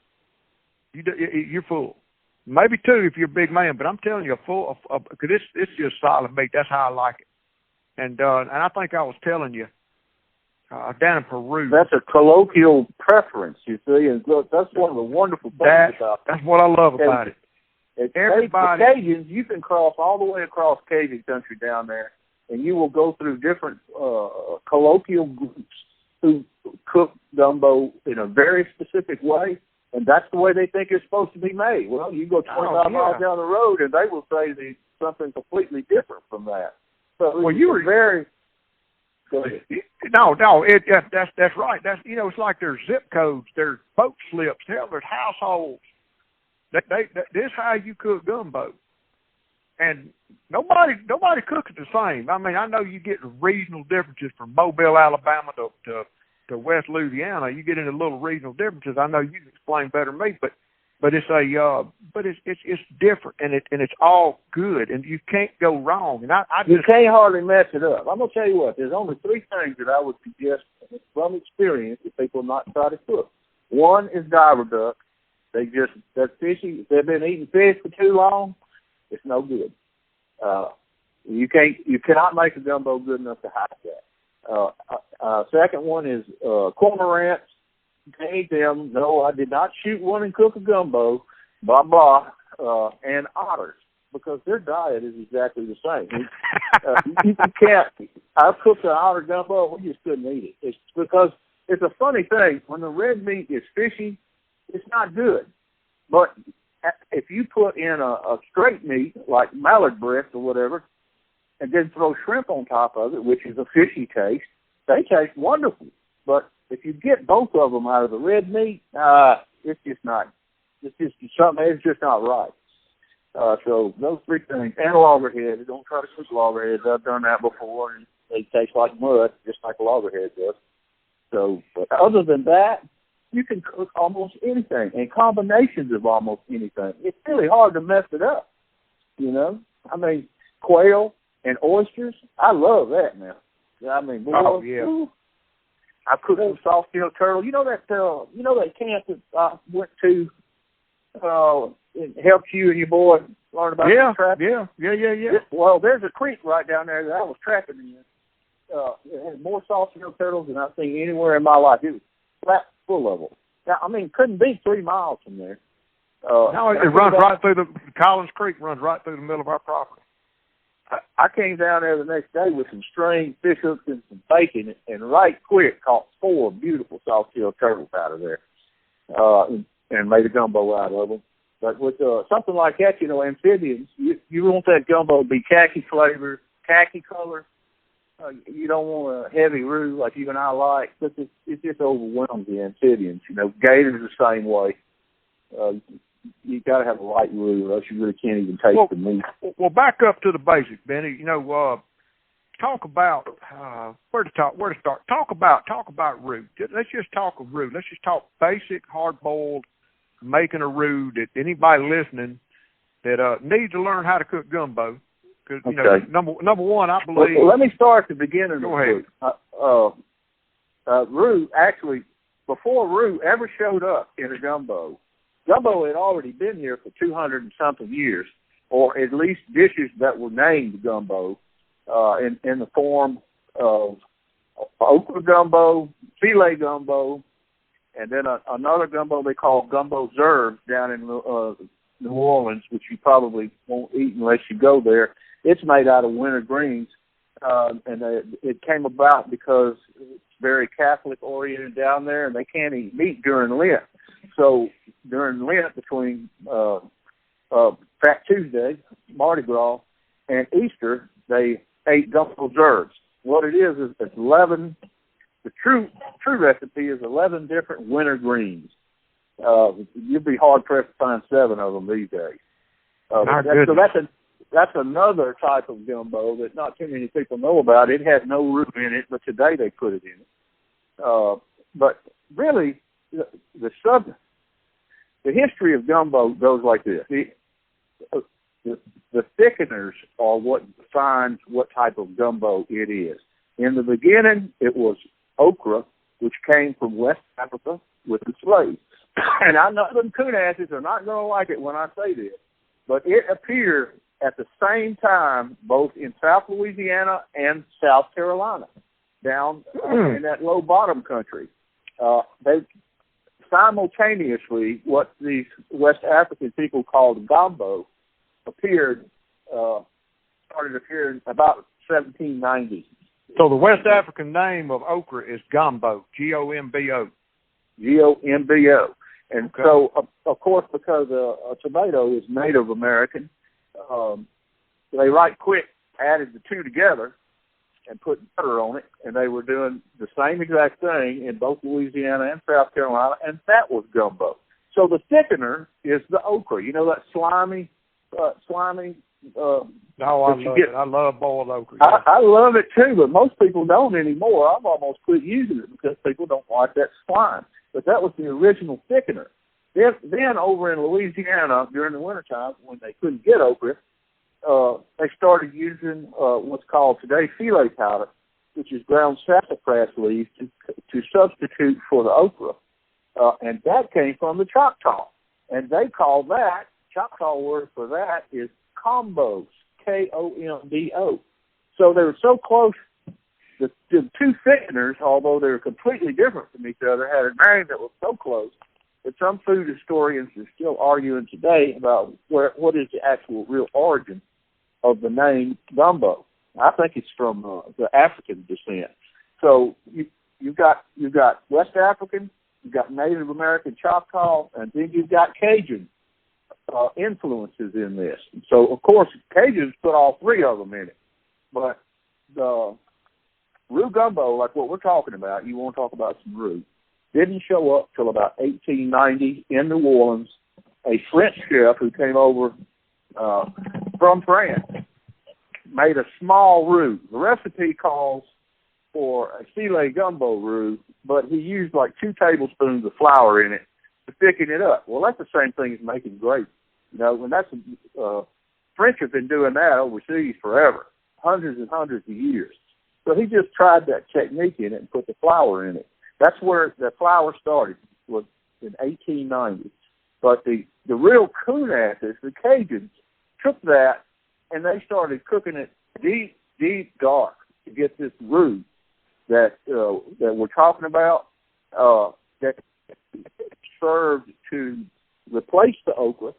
you're full. Maybe two if you're a big man, but I'm telling you, because it's just solid meat. That's how I like it. And I think I was telling you down in Peru. That's a colloquial preference, you see, and look, that's one of the wonderful things about it. That's what I love about it. Everybody, Cajuns, you can cross all the way across Cajun country down there, and you will go through different colloquial groups who cook gumbo in a very specific way. And that's the way they think it's supposed to be made. Well, you go 25 miles down the road, and they will say something completely different from that. So you were very. Go ahead. No, that's right. That's it's like there's zip codes, there's boat slips, hell, there's households. This is how you cook gumbo, and nobody cooks it the same. I mean, I know you get regional differences from Mobile, Alabama to West Louisiana. You get into little regional differences. I know you can explain better than me, but it's different, and it's all good, and you can't go wrong. And you can't hardly mess it up. I'm gonna tell you what. There's only three things that I would suggest from experience that people not try to cook. One is diver duck. They're fishy. If they've been eating fish for too long, it's no good. You cannot make a gumbo good enough to hide that. Second one is cormorants. gave them, no, I did not shoot one and cook a gumbo, blah, blah, and otters, because their diet is exactly the same. You can't, I cooked an otter gumbo, we just couldn't eat it. It's because it's a funny thing. When the red meat is fishy, it's not good. But if you put in a straight meat, like mallard breast or whatever, and then throw shrimp on top of it, which is a fishy taste, they taste wonderful. But if you get both of them out of the red meat, it's just not. It's just something. It's just not right. So those three things, and loggerheads. Don't try to cook loggerheads. I've done that before, and they taste like mud, just like a loggerhead does. So, but other than that, you can cook almost anything, and combinations of almost anything. It's really hard to mess it up. You know, I mean, quail and oysters. I love that now. I mean, boy, oh yeah. Ooh, I cooked some soft-shell turtle. You know that camp that I went to. It helped you and your boy learn about trapping. Yeah. Well, there's a creek right down there that I was trapping in. It had more soft-shell turtles than I've seen anywhere in my life. It was flat full of them. Now, I mean, couldn't be 3 miles from there. No, it runs right through Collins Creek runs right through the middle of our property. I came down there the next day with some string, fish hooks, and some bacon, and right quick caught 4 beautiful soft-shell turtles out of there, and made a gumbo out of them. But with something like that, you know, amphibians, you want that gumbo to be khaki flavor, khaki color. You don't want a heavy roux like you and I like, but it just overwhelms the amphibians. You know, gators the same way. You got to have a light roux, or else you really can't even taste the meat. Well, back up to the basics, Benny. You know, talk about where to start. Talk about roux. Let's just talk of roux. Let's just talk basic, hard-boiled, making a roux that anybody listening that needs to learn how to cook gumbo. Because you know, number one, I believe. Well, let me start at the beginning. Go ahead. Roux, actually, before roux ever showed up in a gumbo had already been here for 200 and something years, or at least dishes that were named gumbo, in the form of okra gumbo, filet gumbo, and then another gumbo they call Gumbo Reserves down in New Orleans, which you probably won't eat unless you go there. It's made out of winter greens, and it came about because it's very Catholic oriented down there, and they can't eat meat during Lent. So during Lent, between Fat Tuesday, Mardi Gras, and Easter, they ate Gumbo Reserves. What it is it's 11. The true recipe is 11 different winter greens. You'd be hard pressed to find 7 of them these days. So that's another type of gumbo that not too many people know about. It has no roux in it, but today they put it in it. But really, the history of gumbo goes like this. The thickeners are what defines what type of gumbo it is. In the beginning, it was okra, which came from West Africa with the slaves. And I know them coonasses are not going to like it when I say this, but it appeared at the same time both in South Louisiana and South Carolina, down in that low bottom country. They simultaneously, what these West African people called gumbo started appearing about 1790. So the West African name of okra is gumbo, Gombo. Gombo. And so, of course, because a tomato is Native American, they right quick added the two together and put butter on it, and they were doing the same exact thing in both Louisiana and South Carolina, and that was gumbo. So the thickener is the okra. You know that slimy. No, I love it. I love boiled okra. I love it too, but most people don't anymore. I've almost quit using it because people don't like that slime. But that was the original thickener. Then over in Louisiana during the wintertime, when they couldn't get okra, they started using what's called today filet powder, which is ground sassafras leaves to substitute for the okra. And that came from the Choctaw. And they call that, Choctaw word for that is combos, Kombo. So they were so close the two thickeners, although they were completely different from each other, had a name that was so close that some food historians are still arguing today about what is the actual real origin of the name gumbo. I think it's from the African descent. So you've got West African, you've got Native American Choctaw, and then you've got Cajun influences in this. So, of course, Cajuns put all three of them in it. But the roux gumbo, like what we're talking about, you want to talk about some roux, didn't show up till about 1890 in New Orleans. A French chef who came over from France made a small roux. The recipe calls for a filet gumbo roux, but he used like 2 tablespoons of flour in it to thicken it up. Well, that's the same thing as making grapes. You know, when that's French have been doing that overseas forever, hundreds and hundreds of years. So he just tried that technique in it and put the flour in it. That's where the flour started, was in 1890. But the real coon asses, the Cajuns, took that and they started cooking it deep dark to get this roux that we're talking about, that served to replace the okra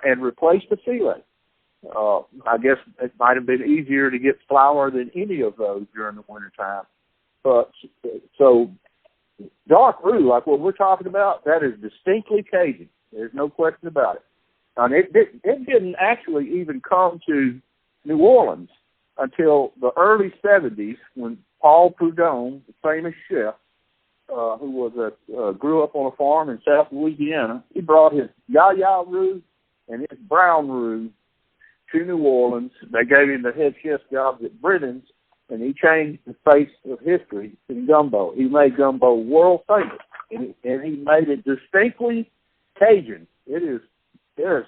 and replace the filet. I guess it might have been easier to get flour than any of those during the wintertime. But so dark roux, like what we're talking about, that is distinctly Cajun. There's no question about it. And it didn't actually even come to New Orleans until the early 70s when Paul Prudhomme, the famous chef, who grew up on a farm in South Louisiana, he brought his yaya roux and his brown roux to New Orleans. They gave him the head chef job at Britain's, and he changed the face of history in gumbo. He made gumbo world famous, and he made it distinctly Cajun. There's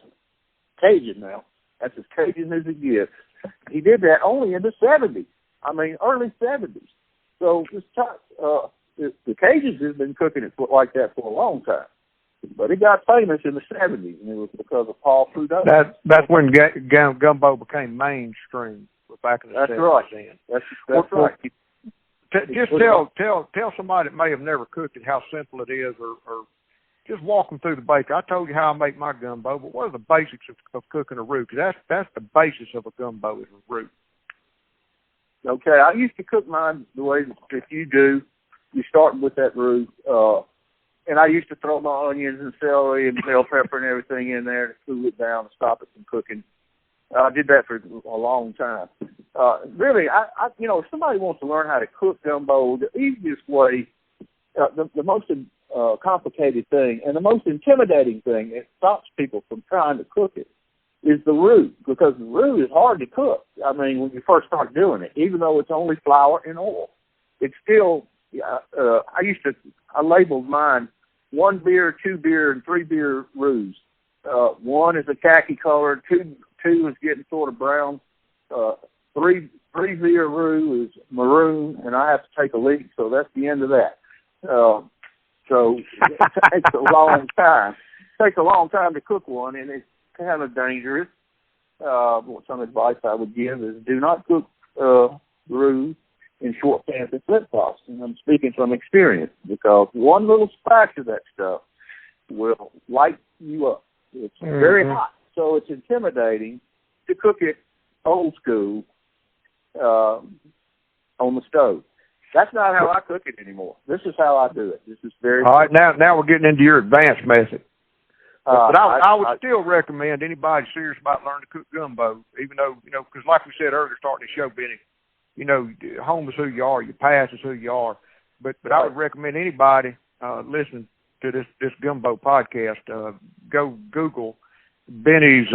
Cajun now. That's as Cajun as it gets. He did that only in the 70s. I mean, early 70s. So the Cajuns have been cooking it like that for a long time. But it got famous in the 70s, and it was because of Paul Prudhomme. That's when gumbo became mainstream, back in the 70s. Right. That's right. Just tell somebody that may have never cooked it how simple it is, or just walk them through the basics. I told you how I make my gumbo, but what are the basics of cooking a roux? Because that's the basis of a gumbo, is a roux. Okay, I used to cook mine the way that you do. You start with that roux, and I used to throw my onions and celery and bell pepper and everything in there to cool it down and stop it from cooking. I did that for a long time. Really, if somebody wants to learn how to cook gumbo, the easiest way, the most complicated thing and the most intimidating thing that stops people from trying to cook it is the roux, because the roux is hard to cook. I mean, when you first start doing it, even though it's only flour and oil, it's still. I labeled mine 1 beer, 2 beer, and 3 beer roux. 1 is a khaki color, 2 is getting sort of brown, 3 beer roux is maroon, and I have to take a leak, so that's the end of that. So it takes a long time. It takes a long time to cook one, and it's kind of dangerous. Some advice I would give is do not cook roux in short pants and flip-flops. And I'm speaking from experience, because one little splash of that stuff will light you up. It's very hot, so it's intimidating to cook it old school on the stove. That's not how I cook it anymore. This is how I do it. This is very all right. Now we're getting into your advanced method. But I would still recommend anybody serious about learning to cook gumbo, even though, because like we said earlier, starting the show, Benny, home is who you are, your past is who you are. But I would recommend anybody listening to this gumbo podcast, go Google Benny's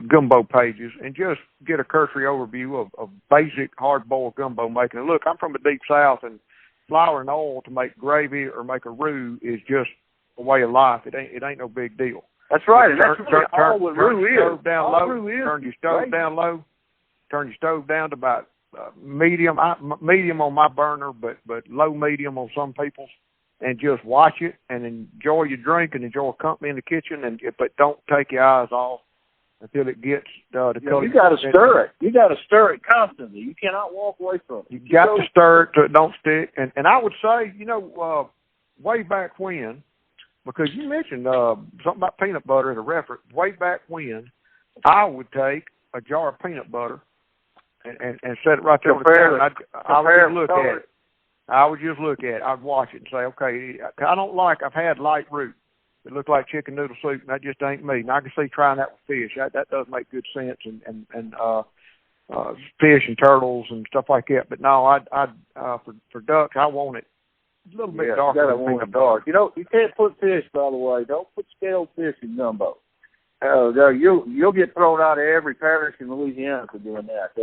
gumbo pages and just get a cursory overview of basic hard-boiled gumbo making. And look, I'm from the Deep South, and flour and oil to make gravy or make a roux is just a way of life. It ain't no big deal. That's right. And turn your stove down low. Turn your stove down low. Turn your stove down to about medium on my burner, but low medium on some people's. And just watch it and enjoy your drink and enjoy company in the kitchen, but don't take your eyes off until it gets the color. You got to stir it. You got to stir it constantly. You cannot walk away from it. You got to stir it so it don't stick. And I would say, way back when, because you mentioned something about peanut butter as a reference, way back when, I would take a jar of peanut butter and set it right there on the counter. I would just look at it. I'd watch it and say, okay, I've had light roux. It looked like chicken noodle soup, and that just ain't me. And I can see trying that with fish. That does make good sense, and fish and turtles and stuff like that. But no, for ducks, I want it a little bit darker. You gotta want it dark. You can't put fish, by the way. Don't put scaled fish in gumbo. You'll get thrown out of every parish in Louisiana for doing that.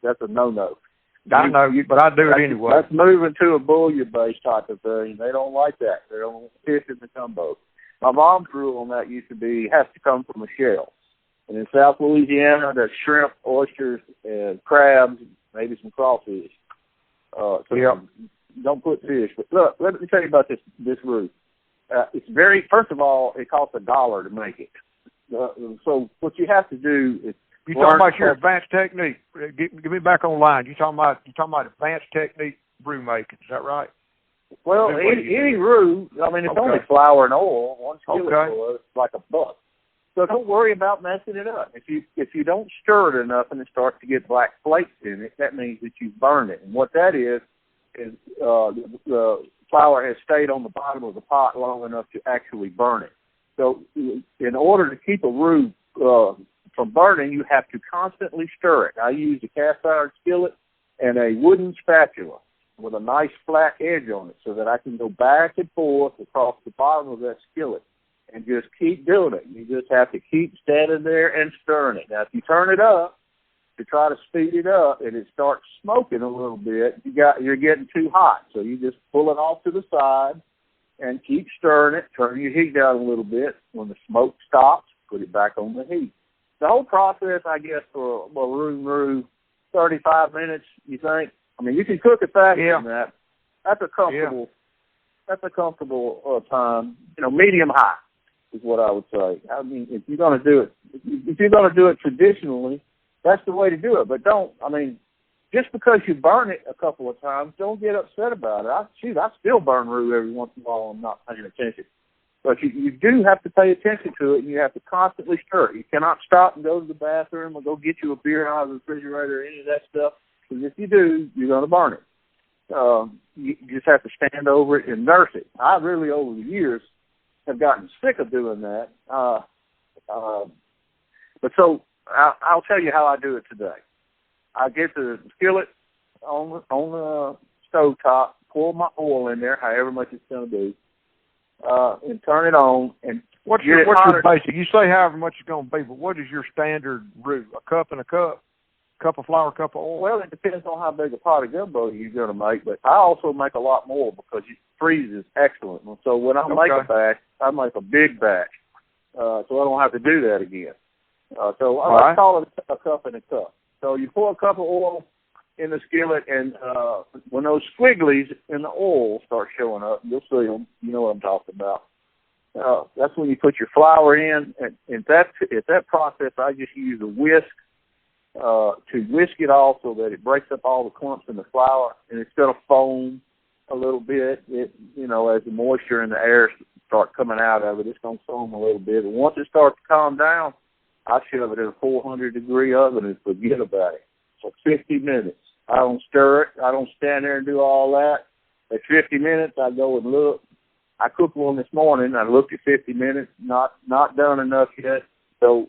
That's a no-no. I know, but I do it anyway. That's moving to a bouillon-based type of thing. They don't like that. They don't want fish in the gumbo. My mom's rule on that used to be has to come from a shell. And in South Louisiana, there's shrimp, oysters, and crabs, maybe some crawfish. Don't put fish. But look, let me tell you about this roux. It's first of all, it costs $1 to make it. So what you have to do is you talking about your advanced technique. Get me back online. You talking about advanced technique brew making? Is that right? Well, any roux. I mean, it's only flour and oil. One skillet full, it's like $1. So don't worry about messing it up. If you don't stir it enough and it starts to get black flakes in it, that means that you've burned it. And what that is the flour has stayed on the bottom of the pot long enough to actually burn it. So in order to keep a roux from burning, you have to constantly stir it. I use a cast iron skillet and a wooden spatula with a nice flat edge on it so that I can go back and forth across the bottom of that skillet and just keep doing it. You just have to keep standing there and stirring it. Now, if you turn it up to try to speed it up and it starts smoking a little bit, you're getting too hot. So you just pull it off to the side and keep stirring it. Turn your heat down a little bit. When the smoke stops, put it back on the heat. The whole process, I guess, for a roux, 35 minutes, you think? I mean, you can cook it faster than that. That's a comfortable. That's a comfortable time. Medium high is what I would say. I mean, if you're going to do it traditionally, that's the way to do it. But just because you burn it a couple of times, don't get upset about it. I still burn roux every once in a while. I'm not paying attention. But you do have to pay attention to it, and you have to constantly stir it. You cannot stop and go to the bathroom or go get you a beer out of the refrigerator or any of that stuff. Because if you do, you're going to burn it. You just have to stand over it and nurse it. I really, over the years, have gotten sick of doing that. But so I'll tell you how I do it today. I get the skillet on the stove top, pour my oil in there, however much it's going to be, and turn it on. And what's your basic? You say however much it's going to be, but what is your standard roux? A cup and a cup? Cup of flour, cup of oil? Well, it depends on how big a pot of gumbo you're going to make, but I also make a lot more because it freezes excellent. And so when I make a batch, I make a big batch, so I don't have to do that again. So I call it a cup and a cup. So you pour a cup of oil in the skillet, and when those squigglies in the oil start showing up, you'll see them. You know what I'm talking about. That's when you put your flour in. And at that process, I just use a whisk to whisk it off so that it breaks up all the clumps in the flour, and it's going to foam a little bit. As the moisture in the air start coming out of it, it's going to foam a little bit. And once it starts to calm down, I shove it in a 400-degree oven and forget about it for 50 minutes. I don't stir it. I don't stand there and do all that. At 50 minutes, I go and look. I cooked one this morning. I looked at 50 minutes, not done enough yet. So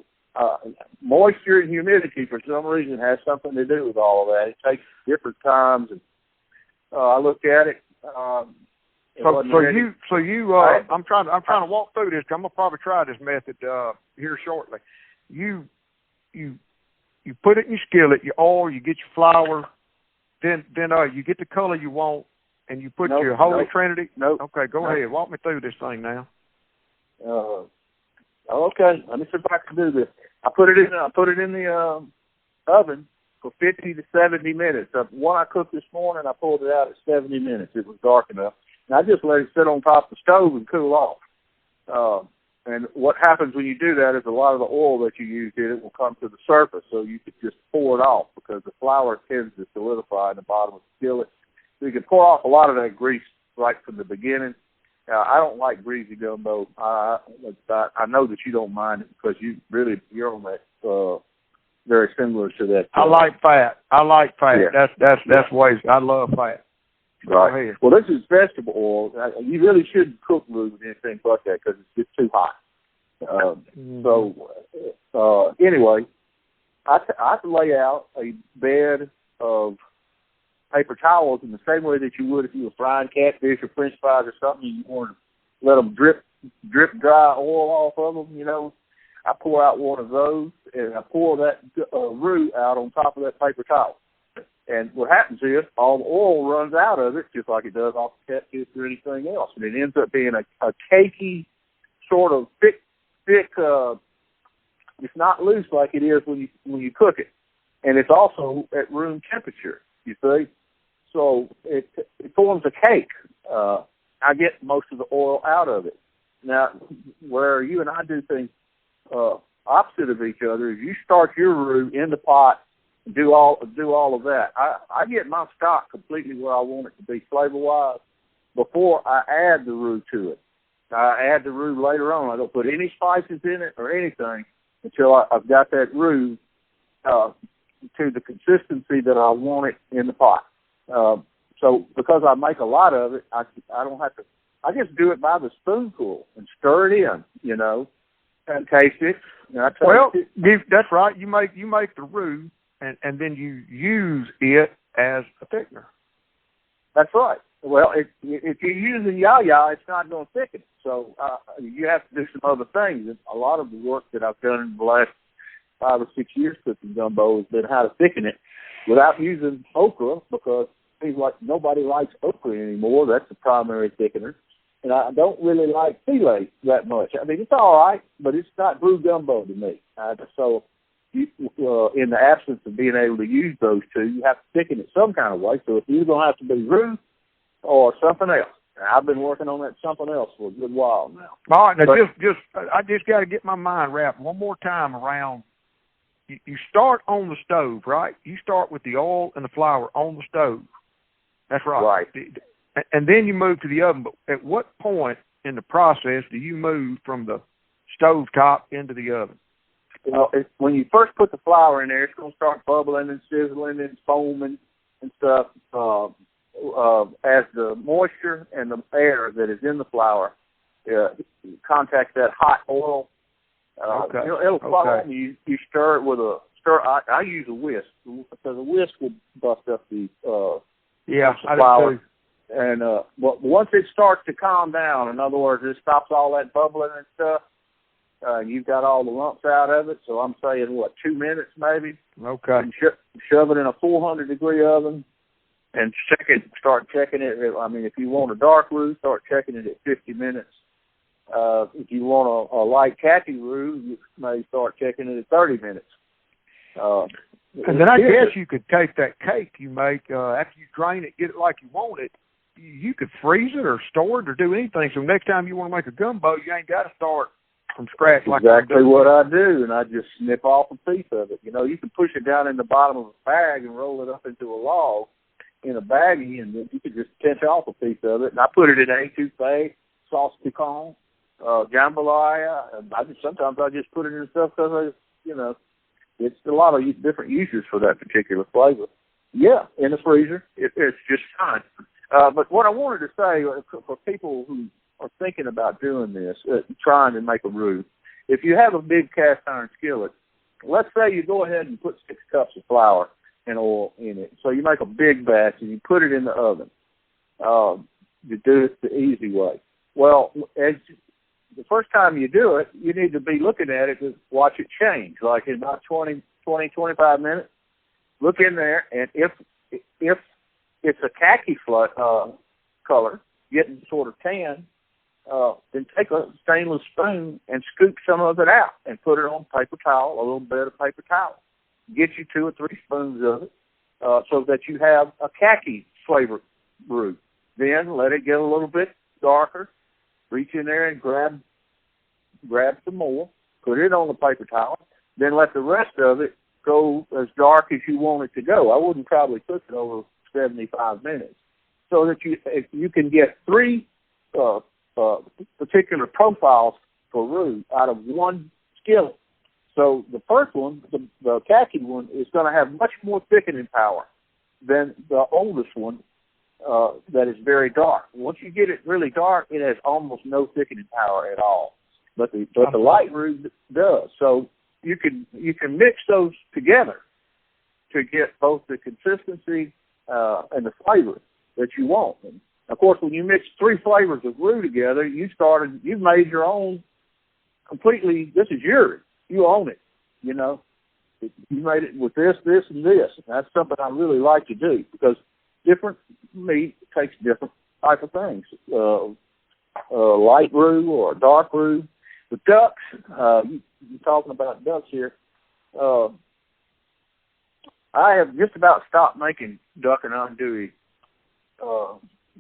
moisture and humidity, for some reason, has something to do with all of that. It takes different times. And I looked at it. I'm trying to walk through this. I'm gonna probably try this method here shortly. You put it in your skillet, your oil, you get your flour, then you get the color you want, and you put your Holy Trinity. Okay, go ahead. Walk me through this thing now. Okay, let me see if I can do this. I put it in the oven for 50 to 70 minutes. The one I cooked this morning, I pulled it out at 70 minutes. It was dark enough. And I just let it sit on top of the stove and cool off. And what happens when you do that is a lot of the oil that you used in it will come to the surface, so you could just pour it off because the flour tends to solidify in the bottom of the skillet. So you can pour off a lot of that grease right from the beginning. I don't like greasy gumbo. I know that you don't mind it because you're on that very similar to that. I like fat. Yeah. That's ways. I love fat. Right. Well, this is vegetable oil. You really shouldn't cook roux with anything but that because it's just too hot. So anyway, I lay out a bed of paper towels in the same way that you would if you were frying catfish or French fries or something. You want to let them drip dry oil off of them. You know, I pour out one of those and I pour that roux out on top of that paper towel. And what happens is all the oil runs out of it, just like it does off the catfish or anything else. And it ends up being a cakey, sort of thick. It's not loose like it is when you cook it, and it's also at room temperature. You see, so it forms a cake. I get most of the oil out of it. Now, where you and I do things opposite of each other is you start your roux in the pot. Do all of that. I get my stock completely where I want it to be flavor-wise before I add the roux to it. I add the roux later on. I don't put any spices in it or anything until I've got that roux to the consistency that I want it in the pot. So because I make a lot of it, I don't have to. I just do it by the spoonful and stir it in, you know, and taste it. That's right. You make the roux. And then you use it as a thickener. That's right. Well, if you're using yaya, it's not going to thicken it. So you have to do some other things. And a lot of the work that I've done in the last 5 or 6 years cooking gumbo has been how to thicken it without using okra, because it seems like nobody likes okra anymore. That's the primary thickener. And I don't really like filet that much. I mean, it's all right, but it's not roux gumbo to me. In the absence of being able to use those two, you have to thicken it some kind of way. So it's either going to have to be roux or something else. And I've been working on that something else for a good while now. All right, now I just got to get my mind wrapped one more time around. You start on the stove, right? You start with the oil and the flour on the stove. That's right. Right. And then you move to the oven. But at what point in the process do you move from the stove top into the oven? Well, when you first put the flour in there, it's going to start bubbling and sizzling and foaming and stuff. As the moisture and the air that is in the flour contact that hot oil, it'll foam. You stir it with a stir. I use a whisk because a whisk will bust up the flour. And but once it starts to calm down, in other words, it stops all that bubbling and stuff. You've got all the lumps out of it, so I'm saying, 2 minutes maybe? Okay. And shove it in a 400-degree oven and start checking it. I mean, if you want a dark roux, start checking it at 50 minutes. If you want a light khaki roux, you may start checking it at 30 minutes. And then I guess you could take that cake you make, after you drain it, get it like you want it, you could freeze it or store it or do anything. So next time you want to make a gumbo, you ain't got to start from scratch. Exactly what I do, and I just snip off a piece of it. You know, you can push it down in the bottom of a bag and roll it up into a log in a baggie, and then you can just pinch off a piece of it. And I put it in étouffée, sauce piquant, jambalaya. Sometimes I just put it in stuff because, it's a lot of different uses for that particular flavor. Yeah, in the freezer, it's just fine. But what I wanted to say for people who are thinking about doing this, trying to make a roux, if you have a big cast iron skillet, let's say you go ahead and put 6 cups of flour and oil in it. So you make a big batch and you put it in the oven. You do it the easy way. Well, as the first time you do it, you need to be looking at it to watch it change. Like in about 20, 25 minutes, look in there, and if it's a khaki color, getting sort of tan, then take a stainless spoon and scoop some of it out and put it on paper towel, a little bit of paper towel. Get you 2 or 3 spoons of it so that you have a khaki flavored roux. Then let it get a little bit darker. Reach in there and grab grab some more, put it on the paper towel, then let the rest of it go as dark as you want it to go. I wouldn't probably cook it over 75 minutes, so that you can get 3 particular profiles for roux out of one skillet. So the first one, the khaki one, is going to have much more thickening power than the oldest one that is very dark. Once you get it really dark, it has almost no thickening power at all. But the light roux does. So you can mix those together to get both the consistency and the flavor that you want. And of course, when you mix 3 flavors of roux together, you've made your own completely. This is yours. You own it. You know, you made it with this, this, and this. And that's something I really like to do, because different meat takes different type of things. Light roux or dark roux. The ducks, you're talking about ducks here. I have just about stopped making duck and andouille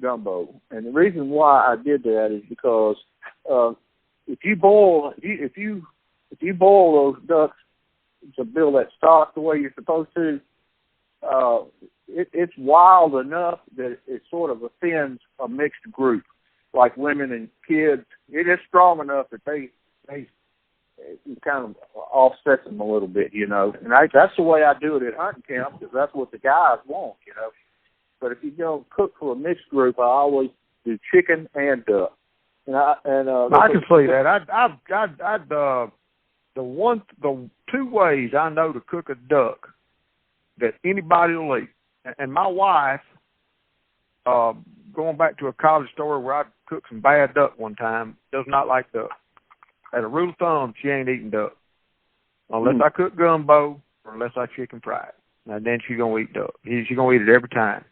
gumbo, and the reason why I did that is because if you boil those ducks to build that stock the way you're supposed to, it's wild enough that it sort of offends a mixed group, like women and kids. It is strong enough that they kind of offsets them a little bit, you know. And that's the way I do it at hunting camp, because that's what the guys want, you know. But if you go cook for a mixed group, I always do chicken and duck. I can see that. The 2 ways I know to cook a duck that anybody will eat, and my wife, going back to a college story where I cooked some bad duck one time, does not like duck. As a rule of thumb, she ain't eating duck unless I cook gumbo or unless I chicken fry it. Now then she's gonna eat duck. She's gonna eat it every time.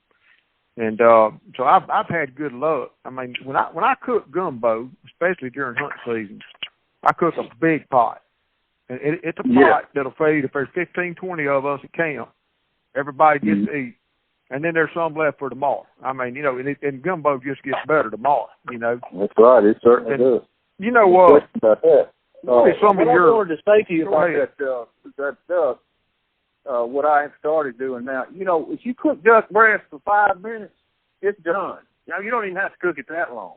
And so I've had good luck. I mean, when I cook gumbo, especially during hunt season, I cook a big pot. And it's a pot that'll feed, if there's 15, 20 of us at camp, everybody gets to eat. And then there's some left for tomorrow. I mean, you know, and gumbo just gets better tomorrow, you know. That's right. It certainly does. You know what? About that. What I wanted to say to you about that duck, what I have started doing now, you know, if you cook duck breast for 5 minutes, it's done. Now, you don't even have to cook it that long.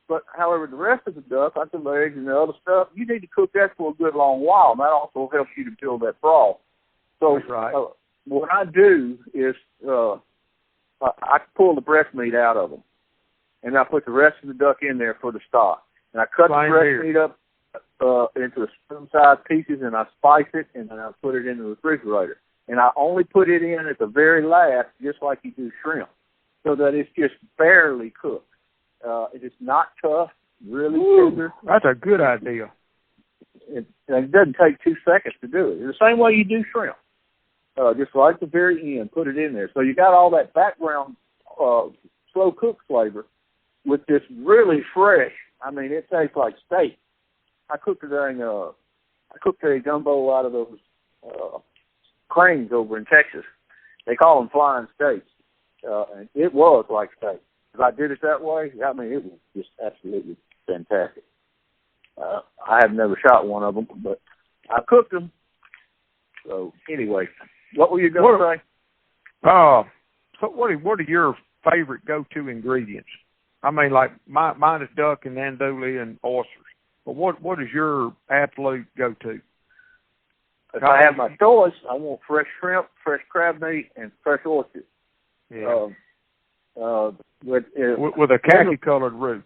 But, however, the rest of the duck, like the legs and the other stuff, you need to cook that for a good long while, and that also helps you to build that broth. So that's right. What I do is I pull the breast meat out of them, and I put the rest of the duck in there for the stock. And I cut the breast meat up into spoon-sized pieces, and I spice it, and then I put it in the refrigerator. And I only put it in at the very last, just like you do shrimp, so that it's just barely cooked. It is not tough, really tender. That's a good idea. It doesn't take 2 seconds to do it. It's the same way you do shrimp. Just right at the very end, put it in there. So you got all that background slow cook flavor with this really fresh. I mean, it tastes like steak. I cooked a gumbo out of those cranes over in Texas. They call them flying steaks. And it was like steak. If I did it that way, I mean, it was just absolutely fantastic. I have never shot one of them, but I cooked them. So anyway, what were you going to say? So what are your favorite go-to ingredients? I mean, like mine is duck and andouille and oysters. But what is your absolute go-to? If I have my choice, I want fresh shrimp, fresh crab meat, and fresh oysters. Yeah. With a khaki-colored roux.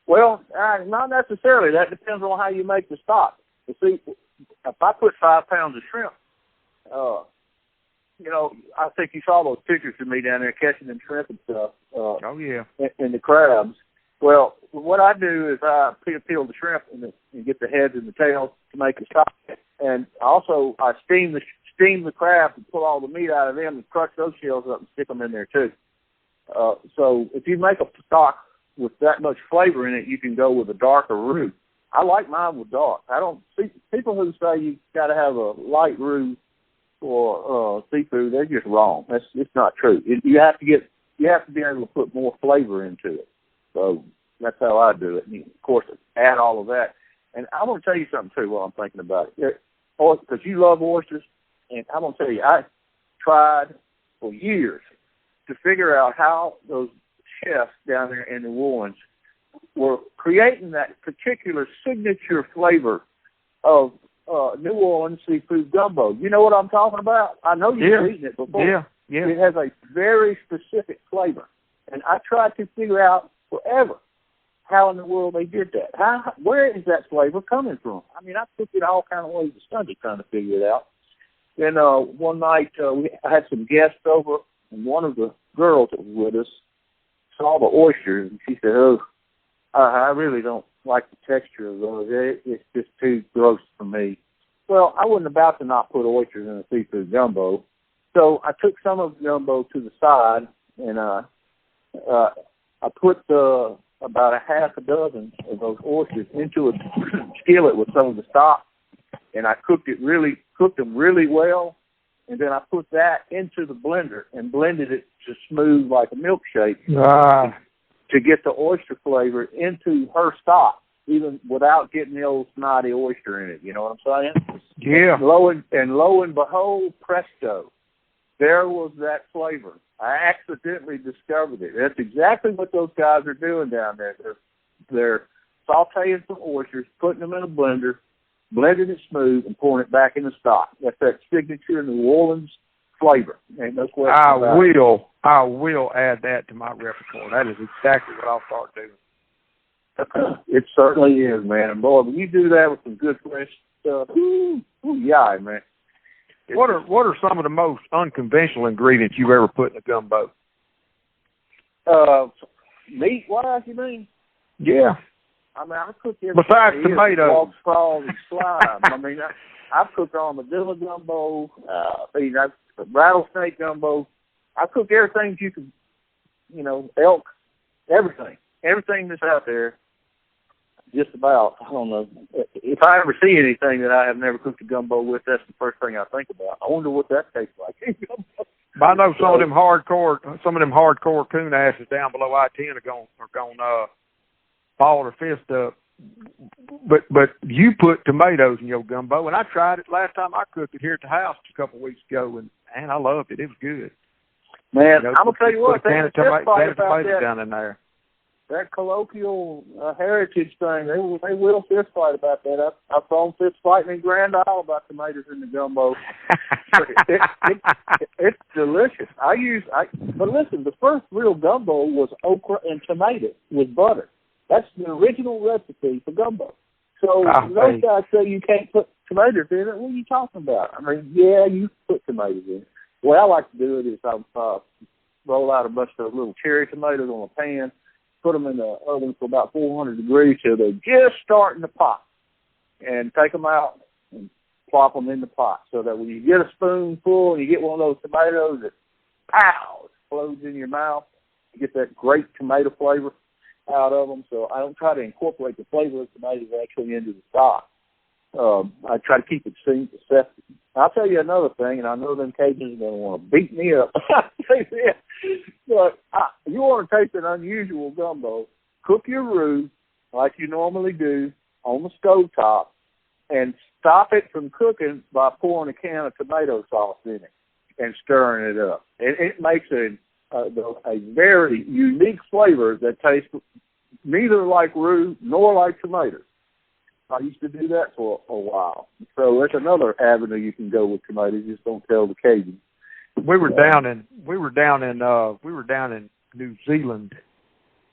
Well, not necessarily. That depends on how you make the stock. You see, if I put 5 pounds of shrimp, you know, I think you saw those pictures of me down there catching them shrimp and stuff. Oh, yeah. And the crabs. Well, what I do is I peel the shrimp and get the heads and the tails to make a stock. And also I steam the crabs and pull all the meat out of them and crush those shells up and stick them in there too. So if you make a stock with that much flavor in it, you can go with a darker roux. I like mine with dark. I don't see people who say you got to have a light roux for seafood. They're just wrong. It's not true. You have to be able to put more flavor into it. So That's how I do it. And of course, add all of that. And I'm going to tell you something, too, while I'm thinking about it. Because you love oysters, and I'm going to tell you, I tried for years to figure out how those chefs down there in New Orleans were creating that particular signature flavor of New Orleans seafood gumbo. You know what I'm talking about? I know you've eaten it before. Yeah. It has a very specific flavor. And I tried to figure out forever how in the world they did that. Where is that flavor coming from? I mean, I took it all kind of ways to Sunday trying to figure it out. Then one night I had some guests over, and one of the girls that was with us saw the oysters, and she said, "Oh, I really don't like the texture of those. It's just too gross for me." Well, I wasn't about to not put oysters in a seafood gumbo, so I took some of the gumbo to the side, and I put about a half a dozen of those oysters into a skillet with some of the stock, and I cooked them really well, and then I put that into the blender and blended it to smooth like a milkshake to get the oyster flavor into her stock, even without getting the old snotty oyster in it. You know what I'm saying? Yeah. And lo and behold, presto, there was that flavor. I accidentally discovered it. That's exactly what those guys are doing down there. They're sauteing some oysters, putting them in a blender, blending it smooth, and pouring it back in the stock. That's that signature New Orleans flavor. Ain't no question about it. I will add that to my repertoire. That is exactly what I'll start doing. It certainly is, man. And boy, when you do that with some good fresh stuff, yeah, man. What are some of the most unconventional ingredients you've ever put in a gumbo? Meat-wise, you mean? Yeah. I mean, I cook everything. Besides tomatoes. Log crawl and slime. I mean, I've cooked armadillo gumbo, rattlesnake gumbo. I cook everything you can, elk, everything. Everything that's out there, just about. I don't know. If I ever see anything that I have never cooked a gumbo with, that's the first thing I think about. I wonder what that tastes like. But I know some of them hardcore coon asses down below I-10 are gonna ball their fist up. But you put tomatoes in your gumbo, and I tried it last time I cooked it here at the house a couple of weeks ago, and I loved it. It was good. Man, I'm gonna tell you what. Put a can of tomatoes down in there. That colloquial heritage thing, they will fist fight about that. I've thrown fist fighting in Grand Isle about tomatoes in the gumbo. It's delicious. But listen, the first real gumbo was okra and tomatoes with butter. That's the original recipe for gumbo. So those guys say you can't put tomatoes in it. What are you talking about? I mean, yeah, you put tomatoes in it. The way I like to do it is I roll out a bunch of little cherry tomatoes on a pan, put them in the oven for about 400 degrees till they're just starting to pop, and take them out and plop them in the pot so that when you get a spoonful and you get one of those tomatoes that, pow, explodes in your mouth, you get that great tomato flavor out of them. So I don't try to incorporate the flavor of tomatoes actually into the stock. I try to keep it separate. I'll tell you another thing, and I know them Cajuns are going to want to beat me up. But you want to taste an unusual gumbo, cook your roux like you normally do on the stovetop, and stop it from cooking by pouring a can of tomato sauce in it and stirring it up. It makes a very unique flavor that tastes neither like roux nor like tomatoes. I used to do that for a while. So that's another avenue you can go with tomatoes. Just don't tell the Cajuns. We were down in New Zealand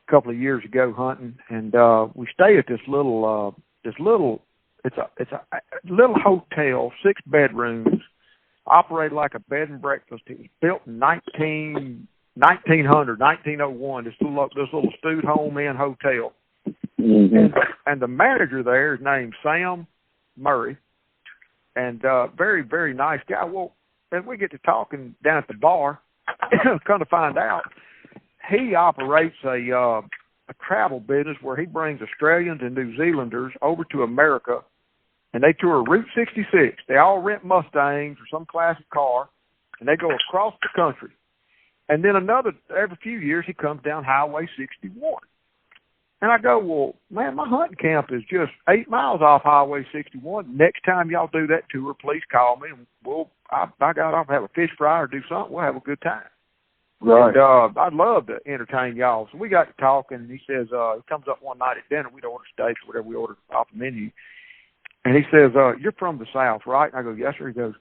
a couple of years ago hunting, and we stayed at this little it's a little hotel, 6 bedrooms, operated like a bed and breakfast. It was built in 1901. This little Stewed Home Inn hotel. Mm-hmm. And the manager there is named Sam Murray, and very, very nice guy. Well, as we get to talking down at the bar, come to find out, he operates a travel business where he brings Australians and New Zealanders over to America, and they tour Route 66. They all rent Mustangs or some classic car, and they go across the country. And then every few years, he comes down Highway 61. And I go, well, man, my hunting camp is just 8 miles off Highway 61. Next time y'all do that tour, please call me. And I'll have a fish fry or do something. We'll have a good time. Right. And I'd love to entertain y'all. So we got to talking, and he says, he comes up one night at dinner. We'd order steaks or whatever we ordered off the menu. And he says, you're from the South, right? And I go, yes, sir.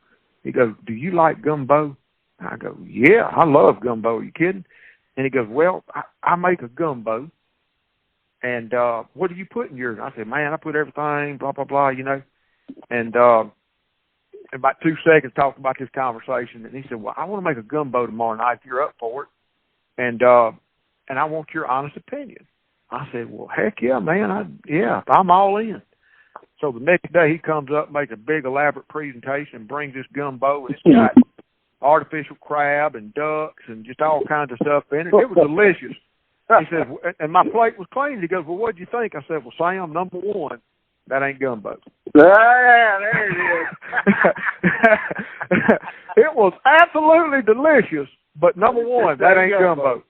He goes, do you like gumbo? And I go, yeah, I love gumbo. Are you kidding? And he goes, well, I make a gumbo. And what do you put in yours? I said, man, I put everything, blah, blah, blah, you know. And about 2 seconds talking about this conversation, and he said, well, I want to make a gumbo tomorrow night if you're up for it. And I want your honest opinion. I said, well, heck yeah, man. I'm all in. So the next day he comes up, makes a big elaborate presentation, brings this gumbo, and it's got artificial crab and ducks and just all kinds of stuff in it. It was delicious. He says, and my plate was clean. He goes, well, what'd you think? I said, well, Sam, number one, that ain't gumbo. Yeah, there it is. It was absolutely delicious, but number one, that ain't gumbo.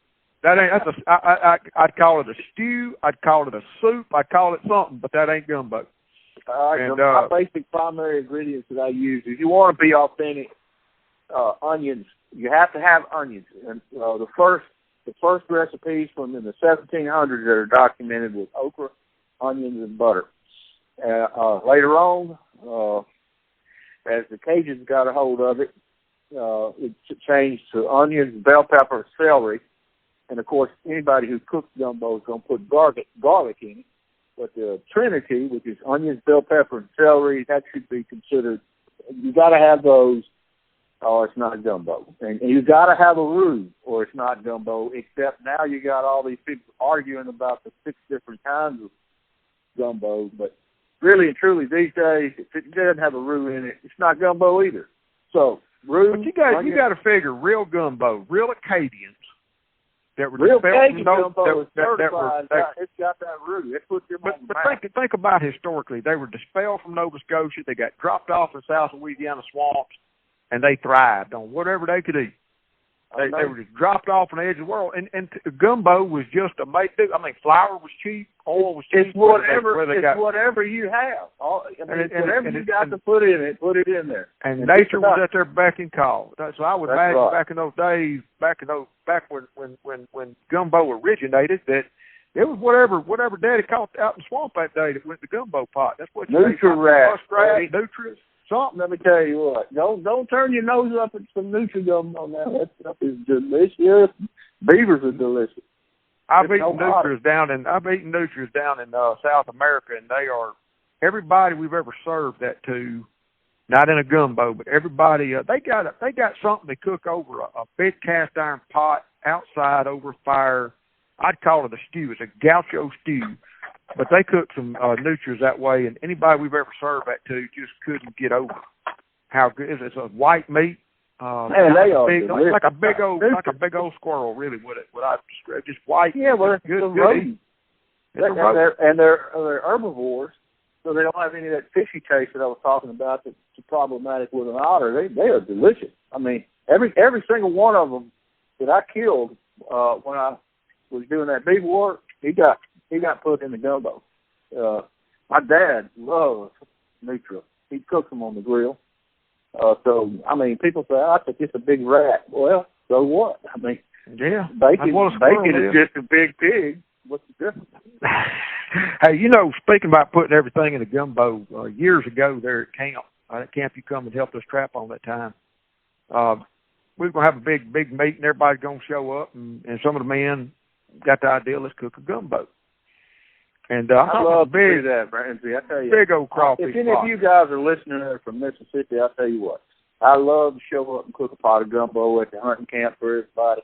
I'd call it a stew. I'd call it a soup. I'd call it something, but that ain't gumbo. My basic primary ingredients that I use, if you want to be authentic, onions. You have to have onions. And the first recipes from in the 1700s that are documented was okra, onions, and butter. Later on, as the Cajuns got a hold of it, it changed to onions, bell pepper, celery. And, of course, anybody who cooks gumbo is going to put garlic in it. But the trinity, which is onions, bell pepper, and celery, that should be considered. You got to have those, or it's not gumbo. And you got to have a roux, or it's not gumbo. Except now you got all these people arguing about the 6 different kinds of gumbo. But really and truly, these days, if it doesn't have a roux in it, it's not gumbo either. So roux. But you got to figure real gumbo, real Acadians. That were real Cajun gumbo is certified. It's got that roux. It puts them on the map. But think about historically. They were dispelled from Nova Scotia. They got dropped off in South Louisiana swamps, and they thrived on whatever they could eat. They were just dropped off on the edge of the world. And gumbo was just a make-do. I mean, flour was cheap, oil was cheap. It's whatever you have. Whatever you got to put in it, put it in there. And nature was at their beck and call. So I would imagine back in those days, back when gumbo originated, that it was whatever Daddy caught out in the swamp that day that went in the gumbo pot. That's what you Nutri-Rat. Nutrients. Something. Let me tell you what. Don't turn your nose up at some Nutri-Gumbo now. That stuff is delicious. Beavers are delicious. I've eaten Nutrias down in South America, and they are everybody we've ever served that to. Not in a gumbo, but everybody they got something they cook over a big cast iron pot outside over fire. I'd call it a stew. It's a gaucho stew. But they cook some Nutrias that way, and anybody we've ever served that to just couldn't get over how good it is. It's a white meat. Man, they are big, like a big old squirrel, really. What I describe, just white. Yeah, well, it's good. And they're herbivores, so they don't have any of that fishy taste that I was talking about that's problematic with an otter. They are delicious. I mean, every single one of them that I killed when I was doing that beaver work, he got put in the gumbo. My dad loves Nutria. He cooks them on the grill. So, I mean, people say, I think it's a big rat. Well, so what? I mean, yeah, bacon is just a big pig. What's the difference? Hey, speaking about putting everything in a gumbo, years ago there at camp you come and helped us trap on that time, we were going to have a big meet, and everybody's going to show up, and some of the men got the idea, let's cook a gumbo. And I love to do that, Ramsey. I tell you, big old crawfish. If any of you guys are listening from Mississippi, I'll tell you what, I love to show up and cook a pot of gumbo at the hunting camp for everybody.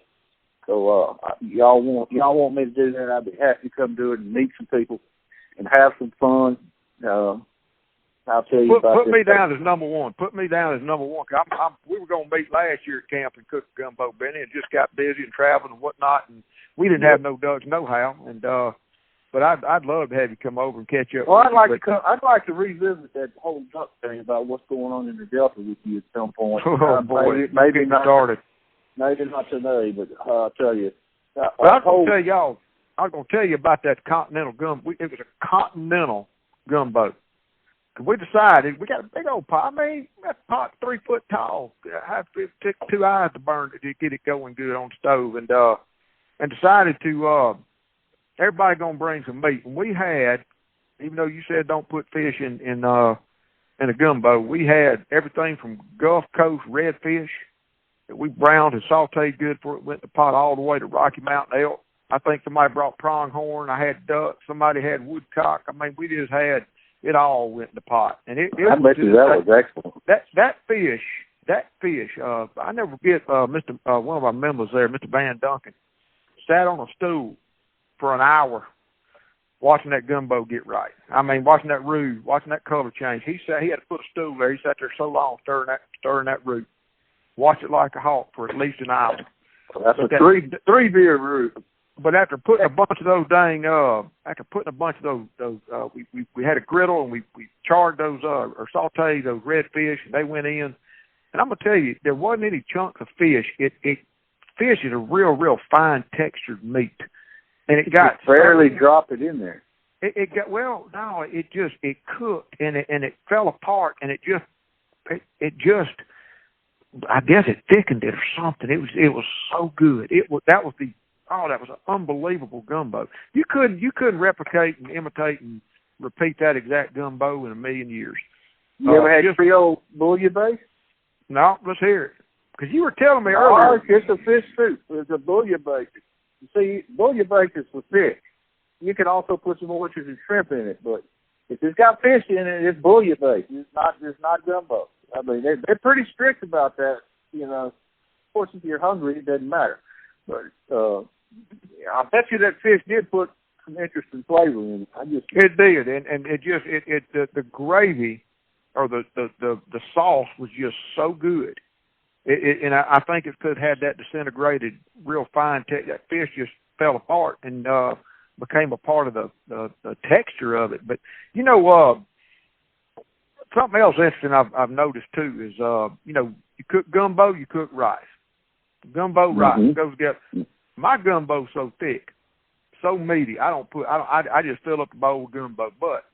So y'all want me to do that? I'd be happy to come do it and meet some people and have some fun. I'll tell you about Put me down as number one. Put me down as number one. We were going to meet last year at camp and cook gumbo, Benny, and just got busy and traveling and whatnot, and we didn't have no ducks, no how. And but I'd love to have you come over and catch up. Well, I'd like to revisit that whole duck thing about what's going on in the Delta with you at some point. Oh boy, maybe not started. Maybe not today, but I'll tell you. Well, I can tell y'all, I was going to tell you about that continental gumbo. It was a continental gumbo. We decided, we got a big old pot. I mean, that pot 3 foot tall. It took 2 eyes to burn it to get it going good on the stove. And decided to, everybody going to bring some meat. And we had, even though you said don't put fish in a gumbo, we had everything from Gulf Coast redfish that we browned and sauteed good before it went in the pot all the way to Rocky Mountain elk. I think somebody brought pronghorn. I had duck. Somebody had woodcock. I mean, we just had it all went in the pot. And I bet you that was excellent. That fish. I never forget. One of our members there, Mr. Van Duncan, sat on a stool for an hour watching that gumbo get right. I mean, watching that roux, watching that color change. He said he had to put a stool there. He sat there so long stirring that roux. Watch it like a hawk for at least an hour. That's a three beer roux. But after putting a bunch of those we had a griddle and we charred those or sauteed those redfish and they went in. And I'm gonna tell you, there wasn't any chunks of fish. Fish is a real fine textured meat, and it got barely drop it in there. It cooked and it fell apart and it just I guess it thickened it or something. It was so good. That was an unbelievable gumbo. You couldn't replicate and imitate and repeat that exact gumbo in a million years. You ever had Creole bouillabaisse? No, let's hear it. Because you were telling me earlier. It's a fish soup. It's a bouillabaisse. You see, bouillabaisse is for fish. You can also put some oysters and shrimp in it, but if it's got fish in it, it's bouillabaisse. It's not gumbo. I mean, they're pretty strict about that. You know, of course, if you're hungry, it doesn't matter. But I bet you that fish did put some interesting flavor in it. It did, and the gravy or the sauce was just so good. And I think it's because it had that disintegrated, real fine that fish just fell apart and became a part of the texture of it. But you know, something else interesting I've noticed too is you cook gumbo, you cook rice. Gumbo rice goes together. My gumbo's so thick, so meaty. I just fill up the bowl with gumbo. But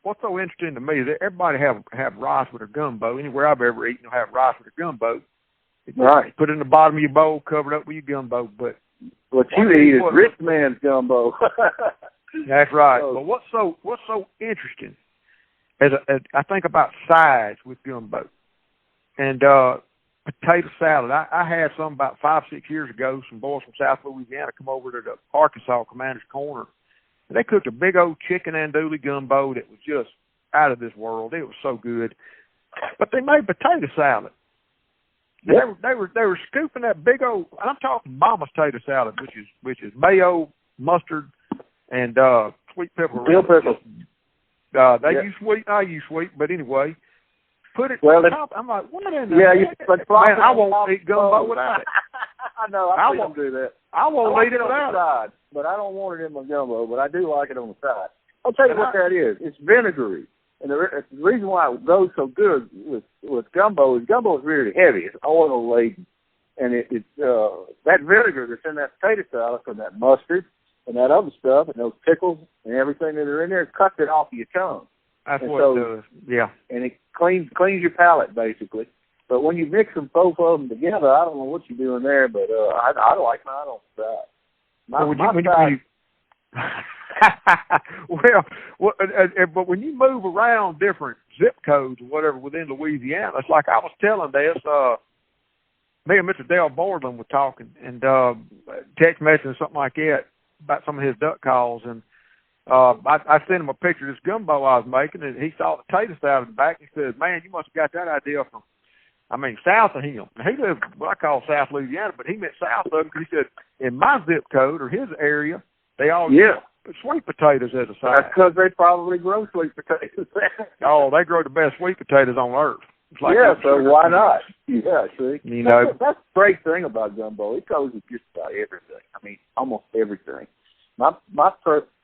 what's so interesting to me is that everybody have rice with a gumbo. Anywhere I've ever eaten, you'll have rice with a gumbo. Right. Put it in the bottom of your bowl, cover it up with your gumbo. But what you eat is rich man's gumbo. That's right. But what's so interesting is I think about sides with gumbo and potato salad. I had some about 5-6 years ago. Some boys from South Louisiana come over to the Arkansas Commander's Corner. And they cooked a big old chicken andouille gumbo that was just out of this world. It was so good. But they made potato salad. Yeah. They were scooping that big old. I'm talking mama's potato salad, which is mayo, mustard, and sweet pepper. Dill pepper. They use sweet. I use sweet. But anyway. Put it on top. I'm like, what in the heck? Man, I won't eat gumbo without it. I know. I won't do that. I won't eat it without it. But I don't want it in my gumbo, but I do like it on the side. I'll tell you what that is. It's vinegary. And the reason why it goes so good with gumbo is really heavy. It's oil laden. And it's that vinegar that's in that potato salad from that mustard and that other stuff and those pickles and everything that are in there cuts it off of your tongue. That's what it does, yeah. And it cleans your palate, basically. But when you mix both of them together, I don't know what you're doing there, but I like mine on the side. But when you move around different zip codes or whatever within Louisiana, it's like I was telling this, me and Mr. Dale Borland were talking and text messaging something like that about some of his duck calls, and I sent him a picture of this gumbo I was making, and he saw the potato salad in the back. And he said, "Man, you must have got that idea from, south of him." Now, he lived what I call South Louisiana, but he meant south of him. He said, in my zip code or his area, they all use sweet potatoes as a side. That's because they probably grow sweet potatoes. Oh, they grow the best sweet potatoes on earth. Like so why not? Yeah, see, that's the great thing about gumbo. It goes with just about everything. Almost everything. My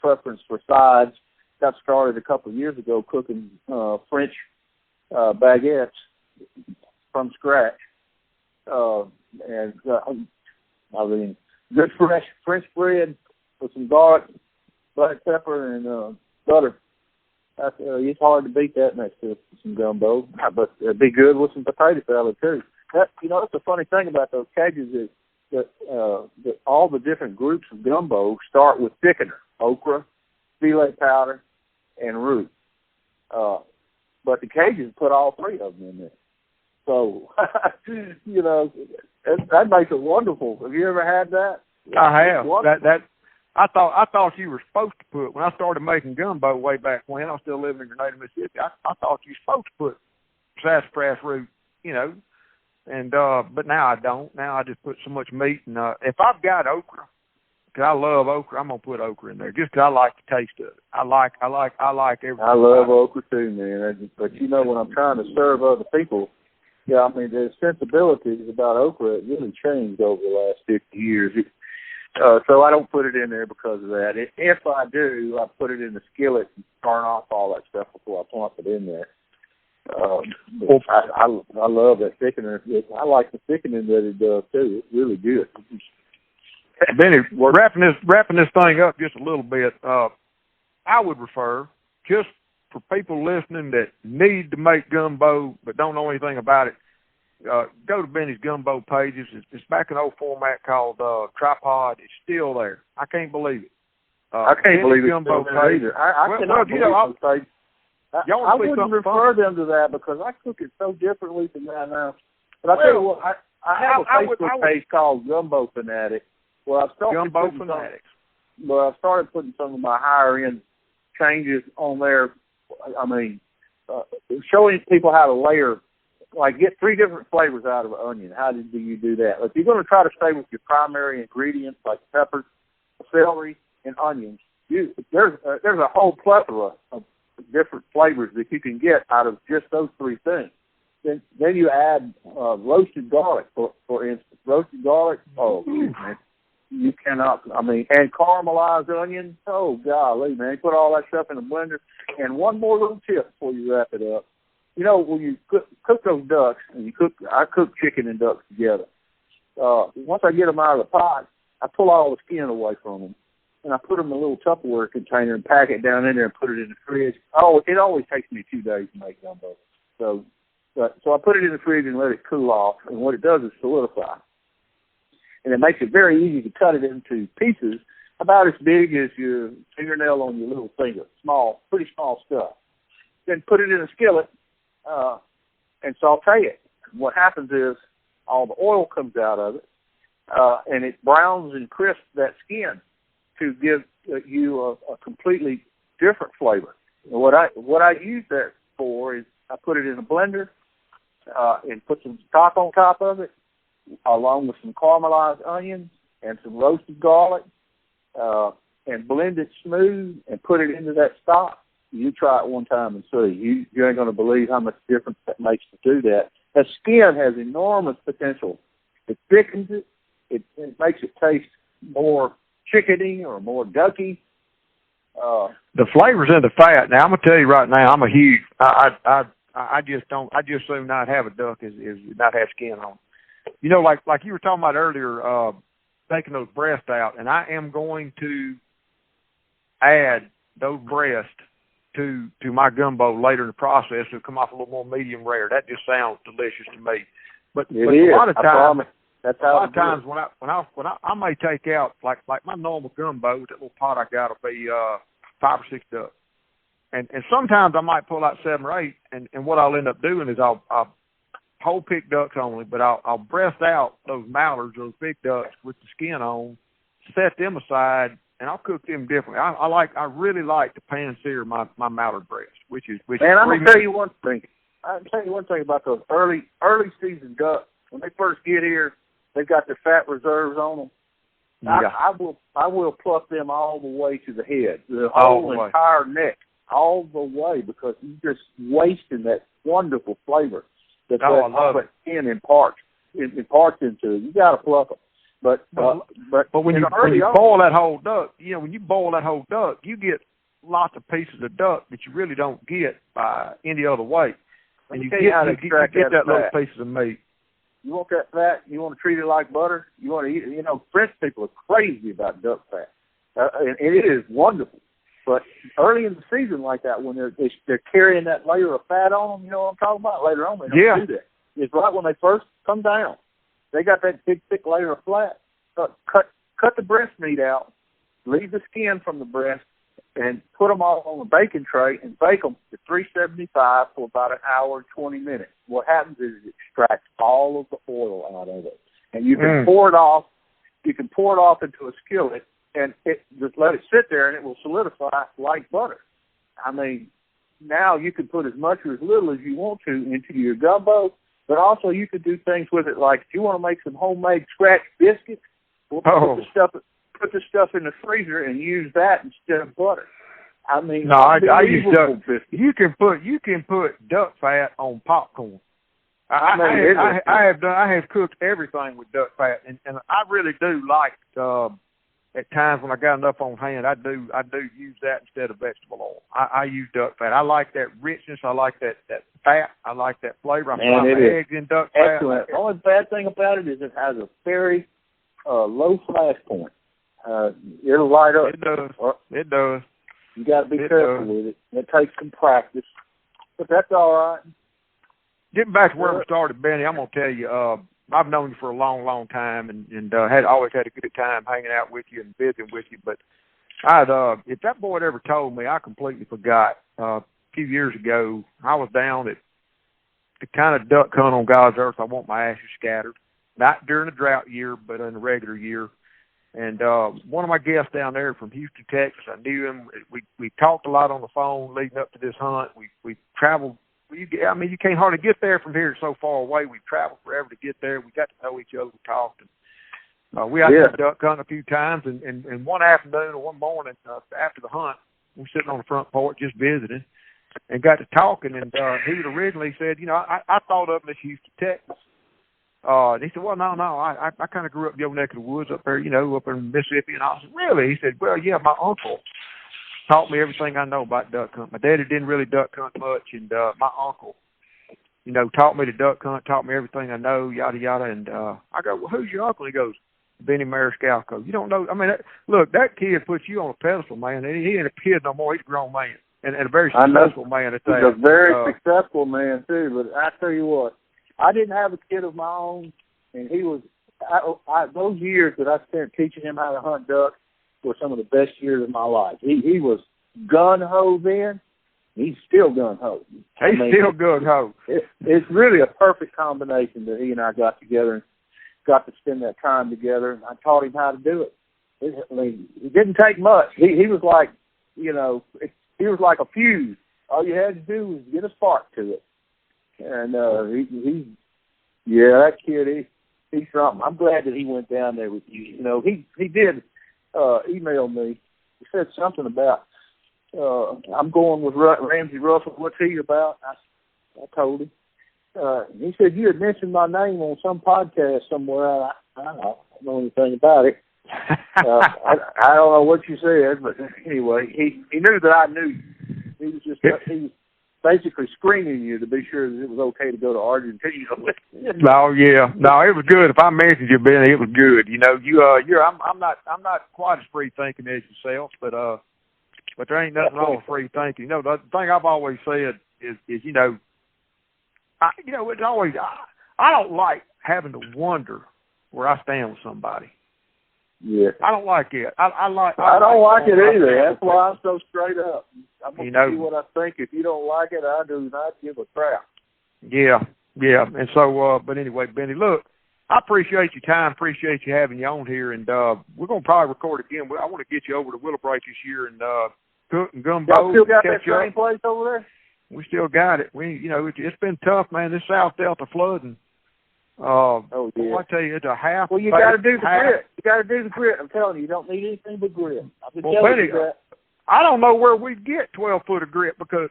preference for sides got started a couple of years ago cooking French baguettes from scratch. Gumbo good fresh French bread with some garlic, black pepper, and butter. It's hard to beat that next to some gumbo, but it'd be good with some potato salad too. That's the funny thing about those cages is that all the different groups of gumbo start with thickener: okra, filet powder, and roux. But the Cajuns put all three of them in there. So, that makes it wonderful. Have you ever had that? I have. I thought you were supposed to put, when I started making gumbo way back when, I was still living in Grenada, Mississippi, I thought you were supposed to put sassafras root, and but now I don't. Now I just put so much meat, and if I've got okra, because I love okra, I'm gonna put okra in there just because I like the taste of it. I like everything. I love okra too, man. But when I'm trying to serve other people, the sensibilities about okra have really changed over the last 50 years. So I don't put it in there because of that. If I do, I put it in the skillet and turn off all that stuff before I plump it in there. I love that thickener. I like the thickening that it does too. It's really good. Benny, wrapping this thing up just a little bit, I would refer, just for people listening that need to make gumbo but don't know anything about it, go to Benny's Gumbo pages. It's back in an old format called Tripod. It's still there. I can't believe it. I can't believe it's Gumbo still there either. I wouldn't refer them to that because I cook it so differently than that now. But I tell you what, I have a Facebook page called Gumbo Fanatic. Well, I started putting some of my higher end changes on there. Showing people how to layer, like get 3 different flavors out of an onion. How do you do that? If you're going to try to stay with your primary ingredients like peppers, celery, and onions, there's a whole plethora of different flavors that you can get out of just those 3 things. Then you add roasted garlic, for instance. Roasted garlic, man. You cannot, and caramelized onions. Oh, golly, man. You put all that stuff in a blender. And one more little tip before you wrap it up. When you cook those ducks, and I cook chicken and ducks together. Once I get them out of the pot, I pull all the skin away from them. And I put them in a little Tupperware container and pack it down in there and put it in the fridge. Oh, it always takes me 2 days to make gumbo. So I put it in the fridge and let it cool off. And what it does is solidify. And it makes it very easy to cut it into pieces about as big as your fingernail on your little finger. Pretty small stuff. Then put it in a skillet and saute it. What happens is all the oil comes out of it, and it browns and crisps that skin to give you a completely different flavor. And what I use that for is I put it in a blender and put some stock on top of it, along with some caramelized onions and some roasted garlic, and blend it smooth and put it into that stock. You try it one time and see. You ain't going to believe how much difference that makes to do that. That skin has enormous potential. It thickens it. It makes it taste more chickeny or more ducky. The flavor's in the fat. Now I'm gonna tell you right now, I'm a huge. I just soon not have a duck is not have skin on. Like you were talking about earlier, taking those breasts out, and I am going to add those breasts to my gumbo later in the process. It'll come off a little more medium rare. That just sounds delicious to me. But a lot of times when I may take out like my normal gumbo, that little pot I got will be 5 or 6 ducks, and sometimes I might pull out 7 or 8. And what I'll end up doing is I'll whole pick ducks only, but I'll breast out those mallards, those big ducks with the skin on, set them aside, and I'll cook them differently. I really like to pan sear my mallard breast, which is. And I'm gonna tell you one thing. I'll tell you one thing about those early season ducks. When they first get here, they've got their fat reserves on them. Yeah. I will pluck them all the way to the head, the whole entire neck, all the way, because you're just wasting that wonderful flavor that that skin imparts into it. You got to pluck them. But when you boil that whole duck, when you boil that whole duck, you get lots of pieces of duck that you really don't get by any other way. And you get that little pieces of meat. You want that fat? You want to treat it like butter? You want to eat it? You know, French people are crazy about duck fat, and it is wonderful. But early in the season like that, when they're carrying that layer of fat on them, you know what I'm talking about? Later on, they don't do that. It's right when they first come down. They got that big, thick layer of fat. Cut the breast meat out, leave the skin from the breast, and put them all on a baking tray and bake them to 375 for about an hour and 20 minutes. What happens is it extracts all of the oil out of it. And you can pour it off. You can pour it off into a skillet and just let it sit there, and it will solidify like butter. I mean, now you can put as much or as little as you want to into your gumbo, but also you could do things with it like if you want to make some homemade scratch biscuits, put the stuff in the freezer and use that instead of butter. I mean, no, I use duck. You can put duck fat on popcorn. I have cooked everything with duck fat, and I really do like. At times when I got enough on hand, I do use that instead of vegetable oil. I use duck fat. I like that richness. I like that fat. I like that flavor. I fry my eggs in duck fat. Excellent. The only bad thing about it is it has a very low flash point. It'll light up. It does. You got to be careful with it. It takes some practice, but that's all right. Getting back to where we started, Benny, I'm gonna tell you. I've known you for a long, long time, and always had a good time hanging out with you and visiting with you. But if that boy had ever told me, I completely forgot. A few years ago, I was down at the kind of duck hunt on God's earth. I want my ashes scattered, not during a drought year, but in a regular year. And one of my guests down there from Houston, Texas, I knew him. We talked a lot on the phone leading up to this hunt. We traveled. You can't hardly get there from here. It's so far away. We've traveled forever to get there. We got to know each other. We talked. And, we had to duck hunt a few times. And one afternoon or one morning after the hunt, we were sitting on the front porch just visiting and got to talking. And he would originally said, I thought of him as Houston, Texas. And he said, well, no, I kind of grew up in your neck of the woods up there, up in Mississippi. And I said, really? He said, well, yeah, my uncle taught me everything I know about duck hunt. My daddy didn't really duck hunt much, and my uncle, taught me to duck hunt, taught me everything I know, yada, yada. And I go, well, who's your uncle? He goes, Benny Marascalco. You don't know. I mean, look, that kid puts you on a pedestal, man. And he ain't a kid no more. He's a grown man, and a very successful man at that. He's a very successful man, too. But I tell you what, I didn't have a kid of my own, and he was those years that I spent teaching him how to hunt ducks were some of the best years of my life. He was gun-ho then. He's still gun-ho. Still gun-ho. It's really a perfect combination that he and I got together and got to spend that time together. And I taught him how to do it. It didn't take much. He was like, he was like a fuse. All you had to do was get a spark to it. And that kid, he's something. I'm glad that he went down there with you. He did email me. He said something about I'm going with Ramsey Russell. What's he about? I told him. He said you had mentioned my name on some podcast somewhere. I don't know anything about it. I don't know what you said, but anyway, he knew that I knew you. He was basically screening you to be sure that it was okay to go to Argentina. No, yeah, no, it was good. If I mentioned you, Benny, it was good. I'm not quite as free thinking as yourself, but there ain't nothing wrong with free thinking. The thing I've always said is it's always I don't like having to wonder where I stand with somebody. Yeah, I don't like it. I don't like it either. That's why I'm so straight up. I'm going to tell you what I think. If you don't like it, I do not give a crap. Yeah. And so, but anyway, Benny, look, I appreciate your time. Appreciate you having you on here, and we're going to probably record again. I want to get you over to Willowbreak this year and cook and gumbo. Y'all still got that same place over there? We still got it. It's been tough, man. This South Delta flooding. Oh, yeah. I tell you, it's a half. Well, you got to do the grit. You got to do the grit. I'm telling you, you don't need anything but grit. I've been telling you that. I don't know where we get 12 foot of grit because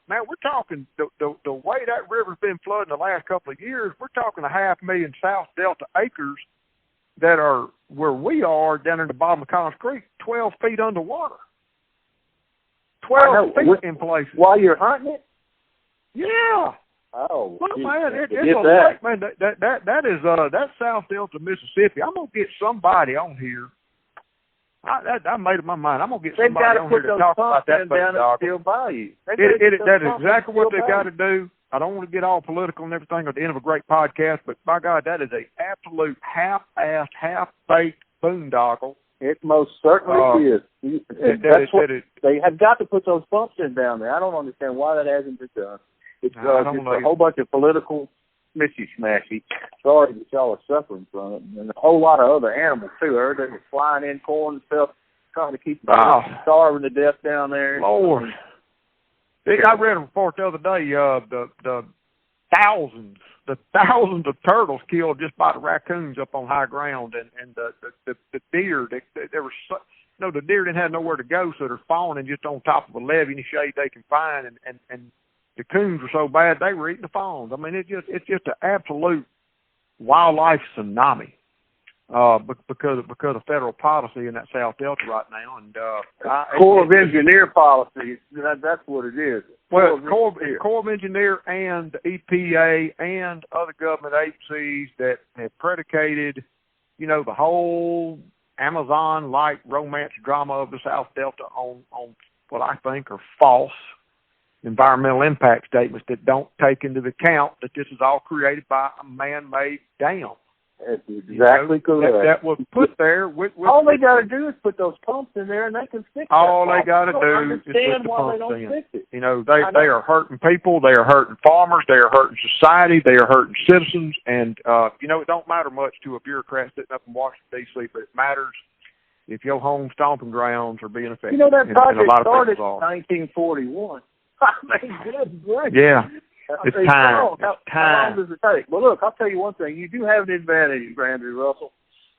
man, we're talking the way that river's been flooding the last couple of years. We're talking 500,000 South Delta acres that are where we are down in the bottom of Collins Creek, 12 feet underwater. 12 feet in places. While you're hunting it? Yeah. Oh, well, man, it's get a that. lake, man. That is that's South Delta, Mississippi. I'm gonna get somebody on here. I made up my mind. I'm gonna get somebody on here to talk about that. Down at Steel Bayou. That is exactly what they got to do. I don't want to get all political and everything at the end of a great podcast, but by God, that is a absolute half-assed, half-baked boondoggle. It most certainly is. They have got to put those pumps in down there. I don't understand why that hasn't been done. It's a whole bunch of political smishy-smashy. Sorry that y'all are suffering from it. And a whole lot of other animals, too. They were flying in corn and stuff, trying to keep starving to death down there. Lord. I read a report the other day, the thousands of turtles killed just by the raccoons up on high ground, and the deer, the deer didn't have nowhere to go, so they're fawning just on top of a levee, any shade they can find, and the coons were so bad they were eating the fawns. I mean, it's just an absolute wildlife tsunami because of federal policy in that South Delta right now. And Corps of Engineer policy, that's what it is. Well, Corps of Engineer and the EPA and other government agencies that have predicated, the whole Amazon-like romance drama of the South Delta on what I think are false environmental impact statements that don't take into account that this is all created by a man-made dam. That's exactly correct. That was put there. All they got to do is put those pumps in there, and they can fix it. All they got to do is put the pumps in. They are hurting people. They are hurting farmers. They are hurting society. They are hurting citizens. And, it don't matter much to a bureaucrat sitting up in Washington, D.C., but it matters if your home stomping grounds are being affected. That project started in 1941. I mean, good grief. Yeah. It's time. How long does it take? Well, look, I'll tell you one thing. You do have an advantage, Andrew Russell.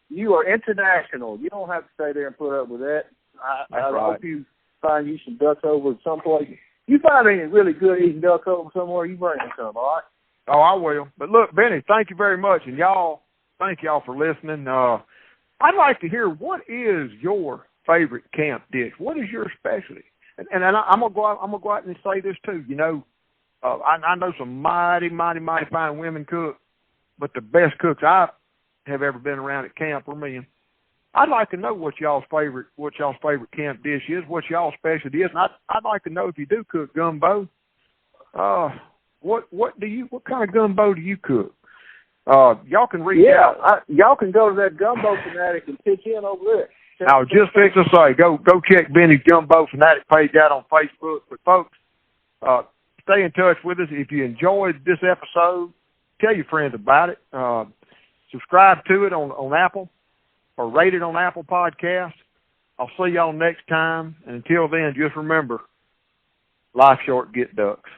You are international. You don't have to stay there and put up with that. I hope you find you some duck over someplace. You find any really good eating duck over somewhere, you bring them some, all right? Oh, I will. But look, Benny, thank you very much. And thank y'all for listening. I'd like to hear, what is your favorite camp dish? What is your specialty? And I'm gonna go out and say this too. I know some mighty, mighty, mighty fine women cook, but the best cooks I have ever been around at camp are men. I'd like to know what y'all's favorite camp dish is, what y'all's specialty is, and I'd like to know if you do cook gumbo. What kind of gumbo do you cook? Y'all can reach out. Y'all can go to that Gumbo Fanatic and pitch in over there. I was just fixing to say, go check Benny's Gumbo Fanatic page out on Facebook. But folks, stay in touch with us. If you enjoyed this episode, tell your friends about it. Subscribe to it on Apple or rate it on Apple Podcasts. I'll see y'all next time. And until then, just remember, life's short, get ducks.